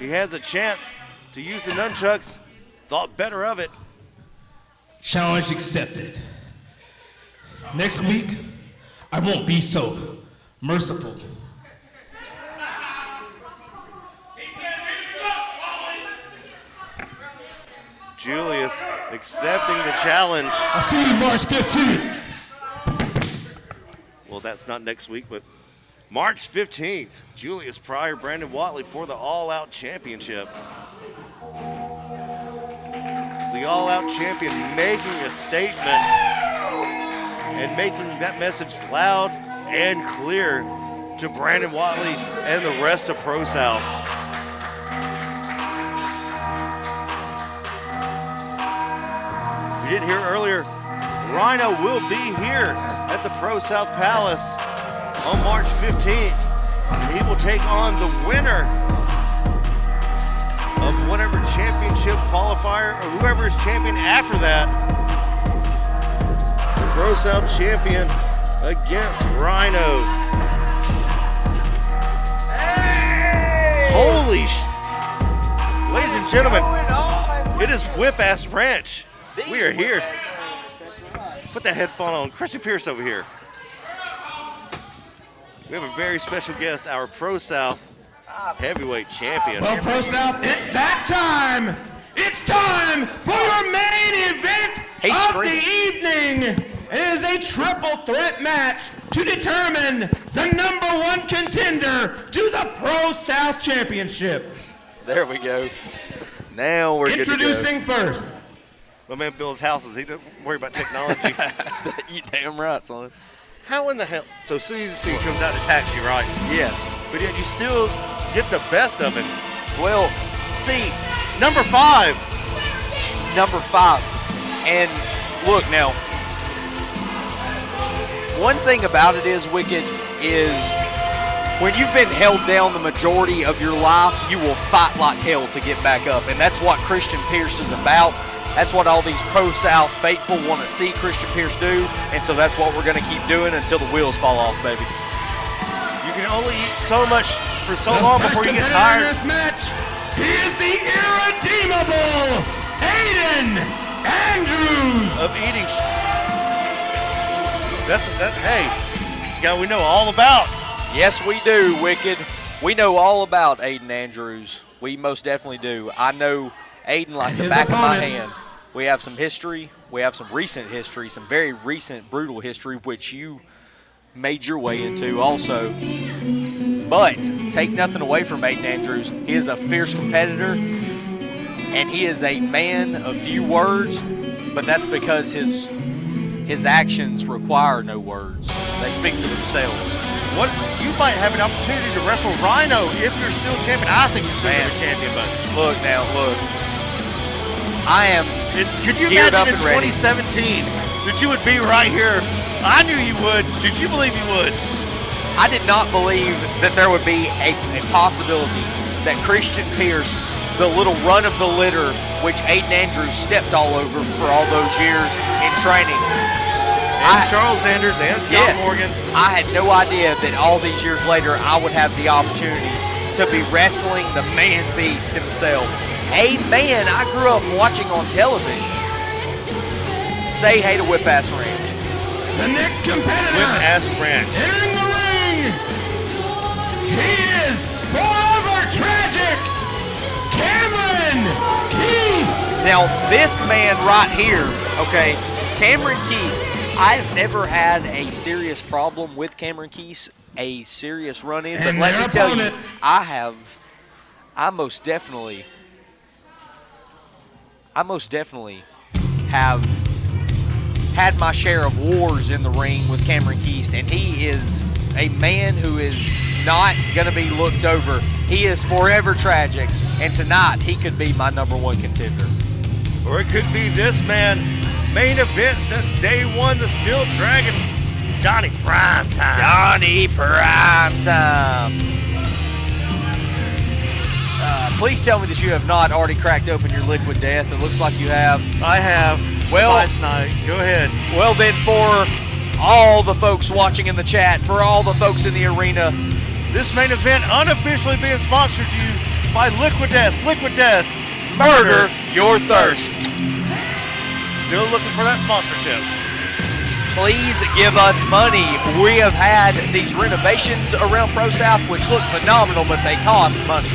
He has a chance to use the nunchucks. Thought better of it. Challenge accepted. Next week, I won't be so merciful. Julius accepting the challenge. I'll see you March 15th. Well, that's not next week, but March 15th, Julius Pryor, Brandon Watley for the All Out Championship. The All Out Champion making a statement and making that message loud and clear to Brandon Watley and the rest of ProSouth. We did hear earlier, Rhino will be here at the ProSouth Palace on March 15th. And he will take on the winner of whatever championship qualifier or whoever is champion after that. The ProSouth champion against Rhino. Holy ladies and gentlemen, it is Whip-Ass Ranch. We are here. Put that headphone on. Christian Pierce over here. We have a very special guest, our ProSouth heavyweight champion. Well, ProSouth, it's that time. It's time for your main event of the evening. It is a triple threat match to determine the #1 contender to the ProSouth Championship. There we go. Now we're Introducing first. My man builds houses. He doesn't worry about technology. You damn right, son. How in the hell? So CZ comes out to tax you, right? Yes. But yet you still get the best of it. Well, see, number 5. And look now, one thing about it is, Wicked, is when you've been held down the majority of your life, you will fight like hell to get back up. And that's what Christian Pierce is about. That's what all these ProSouth faithful want to see Christian Pierce do. And so that's what we're going to keep doing until the wheels fall off, baby. You can only eat so much for so long before you get tired. In this match, he is the irredeemable Aiden Andrews of eating. Hey, this guy we know all about. Yes, we do, Wicked. We know all about Aiden Andrews. We most definitely do. I know Aiden like the back of my hand. We have some history. We have some recent history, some very recent brutal history, which you made your way into also. But take nothing away from Aiden Andrews. He is a fierce competitor, and he is a man of few words, but that's because his actions require no words. They speak for themselves. What you might have an opportunity to wrestle Rhino if you're still champion. I think you're still a champion, but look. I am. Could you geared imagine up in and ready. 2017 that you would be right here? I knew you would. Did you believe you would? I did not believe that there would be a possibility that Christian Pierce, the little run of the litter, which Aiden Andrews stepped all over for all those years in training. And Charles Sanders and Scott Morgan. I had no idea that all these years later I would have the opportunity to be wrestling the man beast himself. A man I grew up watching on television. Say hey to Whip-Ass Ranch. The next competitor. Whip-Ass Ranch. Entering the ring. He is forever tragic. Cameron Keith. Now this man right here, okay, Cameron Keith, I have never had a serious problem with Cameron Keith a serious run in. But And let their me tell you, opponent. I most definitely have had my share of wars in the ring with Cameron Keast, and he is a man who is not going to be looked over. He is forever tragic, and tonight he could be my #1 contender. Or it could be this man, main event since day one, the Steel Dragon, Donnie Primetime. Donnie Primetime. Please tell me that you have not already cracked open your Liquid Death. It looks like you have. I have. Well, last night. Go ahead. Well, then, for all the folks watching in the chat, for all the folks in the arena, this main event unofficially being sponsored to you by Liquid Death. Liquid Death. murder your thirst. Still looking for that sponsorship. Please give us money. We have had these renovations around ProSouth, which look phenomenal, but they cost money.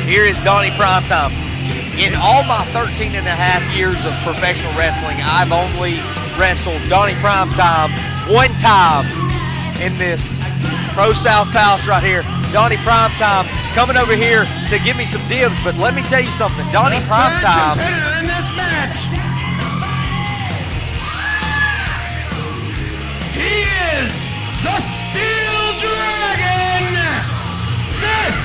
Here is Donnie Primetime. In all my 13 and a half years of professional wrestling, I've only wrestled Donnie Primetime one time in this ProSouth Palace right here. Donnie Primetime coming over here to give me some dibs, but let me tell you something. Donnie Primetime in this match. He is the Steel Dragon. This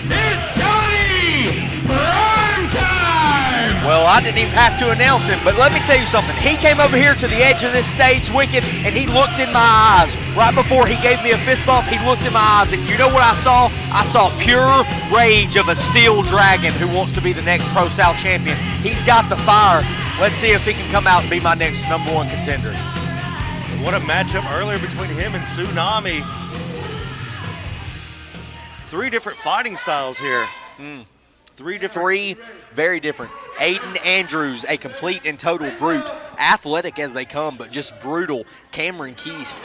is Donnie Primetime. Well, I didn't even have to announce him, but let me tell you something. He came over here to the edge of this stage, Wicked, and he looked in my eyes. Right before he gave me a fist bump, he looked in my eyes, and you know what I saw? I saw pure rage of a Steel Dragon who wants to be the next ProSouth champion. He's got the fire. Let's see if he can come out and be my next #1 contender. What a matchup earlier between him and Tsunami. 3 different fighting styles here. Three very different. Aiden Andrews, a complete and total brute. Athletic as they come, but just brutal. Cameron Keast.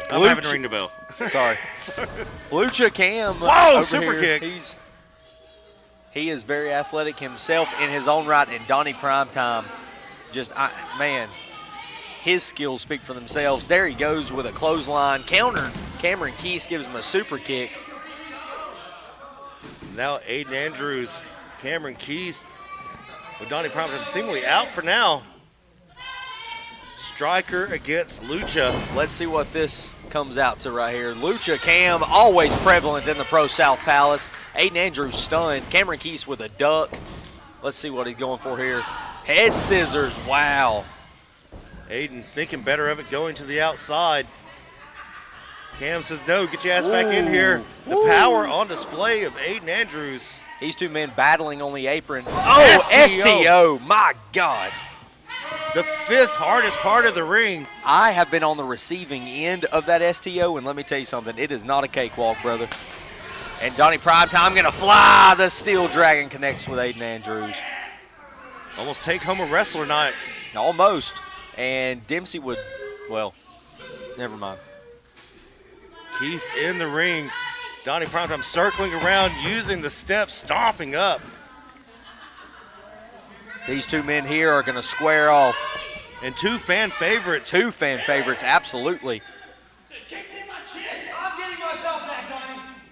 I'm having to ring the bell. Sorry. Lucha Cam. Whoa, over super here. kick. He is very athletic himself in his own right, and Donnie Primetime. Man, his skills speak for themselves. There he goes with a clothesline counter. Cameron Keast gives him a super kick. Now Aiden Andrews, Cameron Keast, with Donnie Primetime seemingly out for now. Striker against Lucha. Let's see what this comes out to right here. Lucha Cam, always prevalent in the ProSouth Palace. Aiden Andrews stunned. Cameron Keast with a duck. Let's see what he's going for here. Head scissors, wow. Aiden thinking better of it, going to the outside. Cam says, no, get your ass back in here. The power on display of Aiden Andrews. These two men battling on the apron. Oh, STO, my God. The 5th hardest part of the ring. I have been on the receiving end of that STO, and let me tell you something, it is not a cakewalk, brother. And Donnie Primetime gonna fly. The Steel Dragon connects with Aiden Andrews. Almost take home a wrestler night. Almost. And Dempsey would, well, never mind. Keast in the ring. Donnie Primetime circling around, using the steps, stomping up. These two men here are going to square off. And 2 fan favorites. 2 fan favorites, absolutely.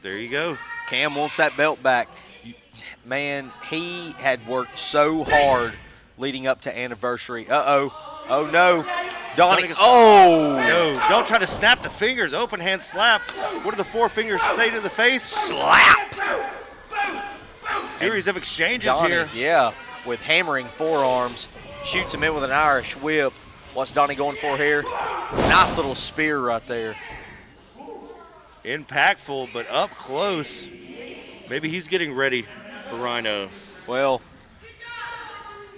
There you go. Cam wants that belt back. Man, he had worked so hard leading up to anniversary. Uh-oh. Oh, no. Donnie, No, don't try to snap the fingers. Open hand slap. What do the 4 fingers say to the face? Slap. Series of exchanges Donnie, here. yeah, with hammering forearms. Shoots him in with an Irish whip. What's Donnie going for here? Nice little spear right there. Impactful, but up close. Maybe he's getting ready for Rhino. Well,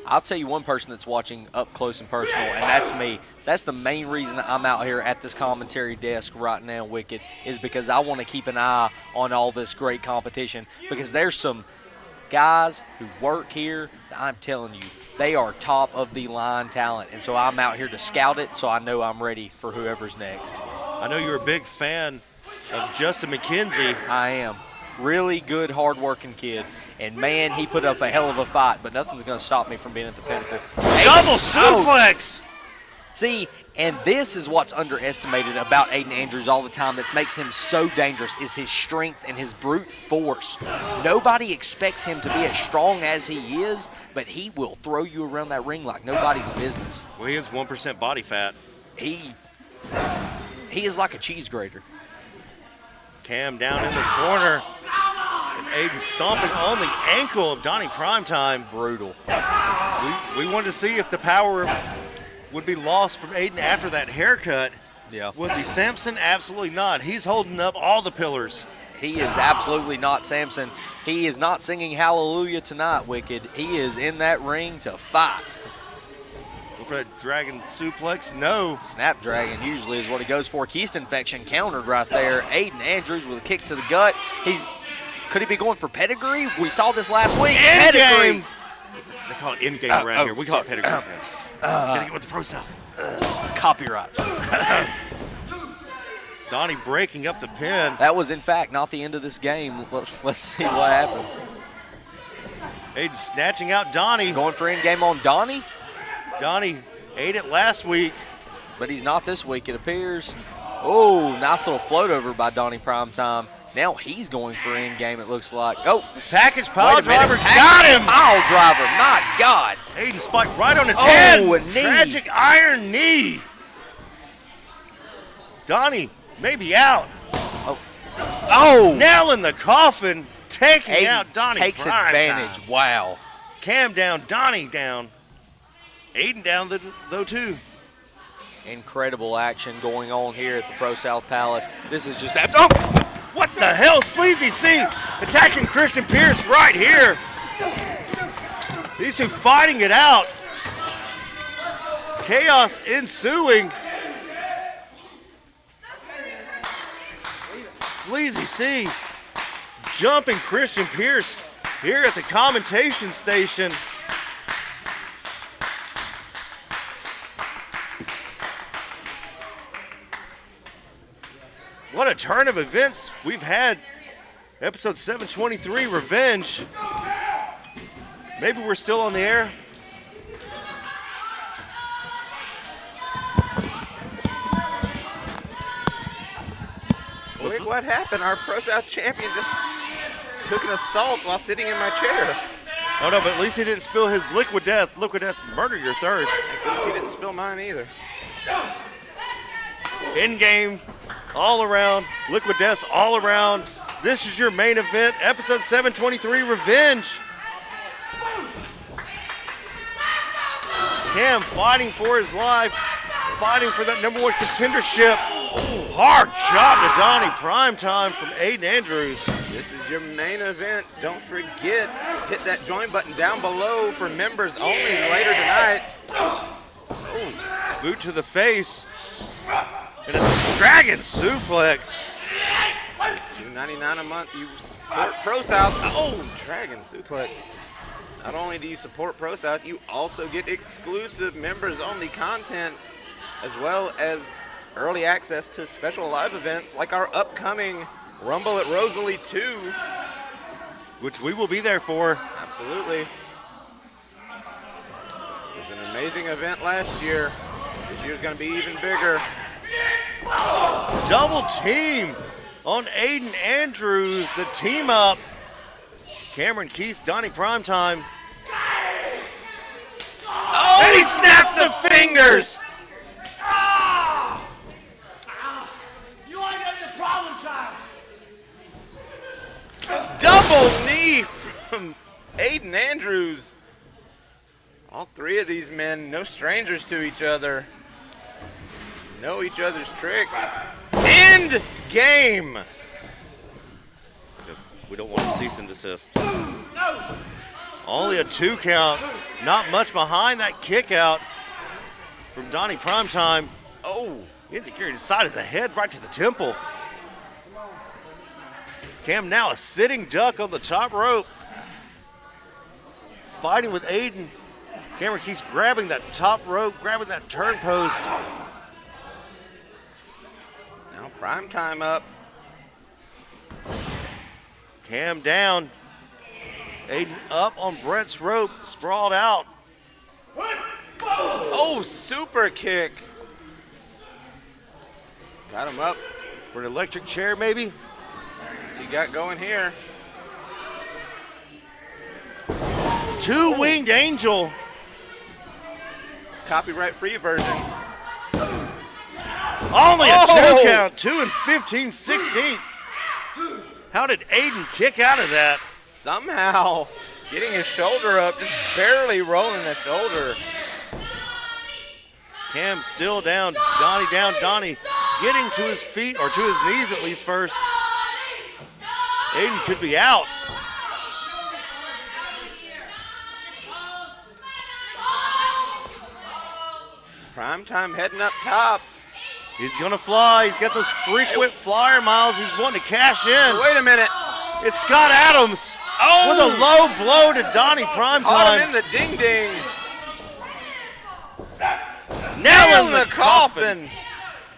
I'll tell you one person that's watching up close and personal, and that's me. That's the main reason I'm out here at this commentary desk right now, Wicked, is because I want to keep an eye on all this great competition, because there's some guys who work here that I'm telling you, they are top of the line talent, and so I'm out here to scout it so I know I'm ready for whoever's next. I know you're a big fan of Justin McKenzie. I am. Really good, hard-working kid. And, man, he put up a hell of a fight, but nothing's going to stop me from being at the pinnacle. Double suplex! See, And this is what's underestimated about Aiden Andrews all the time that makes him so dangerous is his strength and his brute force. Nobody expects him to be as strong as he is, but he will throw you around that ring like nobody's business. Well, he has 1% body fat. He is like a cheese grater. Cam down in the corner. And Aiden stomping on the ankle of Donnie Primetime. Brutal. We wanted to see if the power would be lost from Aiden after that haircut. Yeah. Was he Samson? Absolutely not. He's holding up all the pillars. He is absolutely not Samson. He is not singing Hallelujah tonight, Wicked. He is in that ring to fight. Go for that dragon suplex? No. Snapdragon usually is what he goes for. Yeast infection countered right there. Aiden Andrews with a kick to the gut. Could he be going for pedigree? We saw this last week. Pedigree. They call it in-game around here. We call it pedigree. Gotta get with the ProSouth. Copyright. Donnie breaking up the pin. That was, in fact, not the end of this game. Let's see what happens. Aiden snatching out Donnie. Going for in-game on Donnie. Donnie ate it last week. But he's not this week, it appears. Oh, nice little float over by Donnie Primetime. Now he's going for in-game, it looks like. Oh, package pile driver. Got him. Pile driver, my God. Aiden spiked right on his head. Oh, a knee. Tragic iron knee. Donnie may be out. Oh. Nail in the coffin. Taking Aiden out Donnie takes Primetime. advantage. Wow. Cam down, Donnie down. Aiden down though too. Incredible action going on here at the ProSouth Palace. This is just what the hell? Sleazy C attacking Christian Pierce right here. These two fighting it out. Chaos ensuing. Sleazy C jumping Christian Pierce here at the commentation station. What a turn of events we've had. Episode 723, Revenge. Maybe we're still on the air. Wait, what happened? Our ProSouth champion just took an assault while sitting in my chair. Oh no, but at least he didn't spill his liquid death. Liquid death, murder your thirst. At least he didn't spill mine either. In game, all around, liquid deaths all around. This is your main event, episode 723, Revenge. Cam fighting for his life, fighting for that number one contendership. Hard shot to Donnie Primetime from Aiden Andrews. This is your main event. Don't forget, hit that join button down below for members only later tonight. Oh, boot to the face. And a dragon suplex. $2.99 a month. You support ProSouth. Oh, dragon suplex. Not only do you support ProSouth, you also get exclusive members-only content, as well as early access to special live events like our upcoming Rumble at Rosalie 2. Which we will be there for. Absolutely. It was an amazing event last year. This year's going to be even bigger. Double team on Aiden Andrews. The team up. Cameron Keese, Donnie Primetime. Oh, and he snapped the fingers. You ain't got any problem, child. Double knee from Aiden Andrews. All three of these men, no strangers to each other. Know each other's tricks. End game. Because we don't want to cease and desist. Only a 2 count. Not much behind that kick out from Donnie Primetime. Oh, insecurity side of the head right to the temple. Cam now a sitting duck on the top rope. Fighting with Aiden. Cameron keeps grabbing that top rope, grabbing that turn post. Now Primetime up. Cam down. Aiden up on Brett's rope, sprawled out. Oh, super kick. Got him up. For an electric chair, maybe? What's he got going here? Two-winged angel. Copyright-free version. Only a 2 count. 2 and 15/16. How did Aiden kick out of that? Somehow getting his shoulder up, just barely rolling the shoulder. Cam still down. Donnie down. Donnie getting to his feet, or to his knees at least first. Aiden could be out. Primetime heading up top. He's gonna fly. He's got those frequent flyer miles. He's wanting to cash in. Wait a minute. It's Scott Adams with a low blow to Donnie Primetime. Caught him in the ding-ding. Nail in the coffin.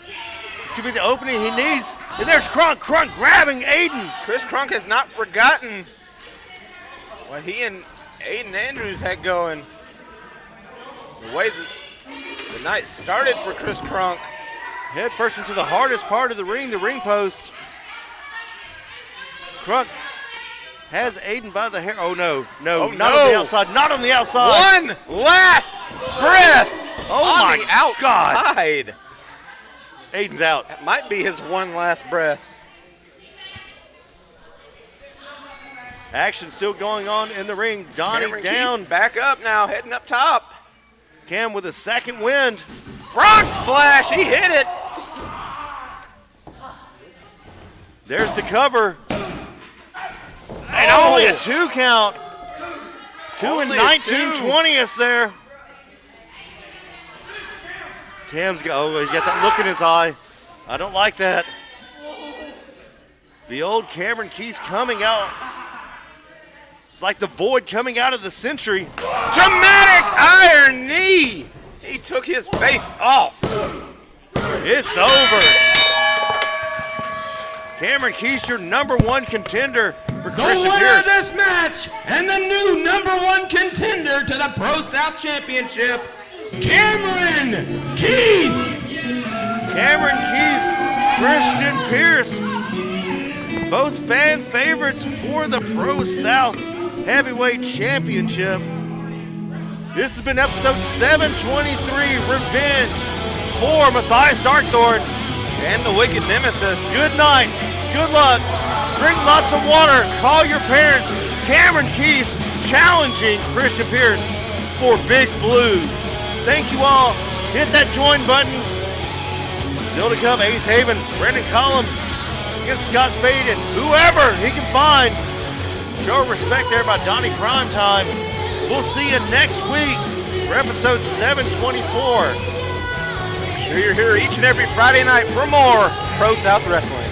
This could be the opening he needs. And there's Crunk. Crunk grabbing Aiden. Chris Crunk has not forgotten what he and Aiden Andrews had going. The way the night started for Chris Crunk. Head first into the hardest part of the ring post. Crunk has Aiden by the hair. Oh, no. No, not on the outside. Not on the outside. One last breath on the outside. God. Aiden's out. That might be his one last breath. Action still going on in the ring. Donnie Cameron down. Keith back up now, heading up top. Cam with a second wind. Frog splash, he hit it. There's the cover. And only a 2 count. 2 and 19/20 there. Cam's got, he's got that look in his eye. I don't like that. The old Cameron Keys coming out. It's like the Void coming out of the century. Dramatic iron knee. He took his face off. It's over. Cameron Keys, your #1 contender for The Christian winner Pierce. of this match and the new #1 contender to the Pro South Championship, Cameron Keys. Cameron Keys, Christian Pierce, both fan favorites for the Pro South Heavyweight Championship. This has been episode 723, Revenge for Matthias Darkthorn and the Wicked Nemesis. Good night, good luck, drink lots of water, call your parents. Cameron Keys challenging Christian Pierce for Big Blue. Thank you all. Hit that join button. Still to come, Ace Haven, Brandon Collum against Scott Spade and whoever he can find. Show respect there by Donnie Primetime. We'll see you next week for episode 724. Make sure you're here each and every Friday night for more Pro South Wrestling.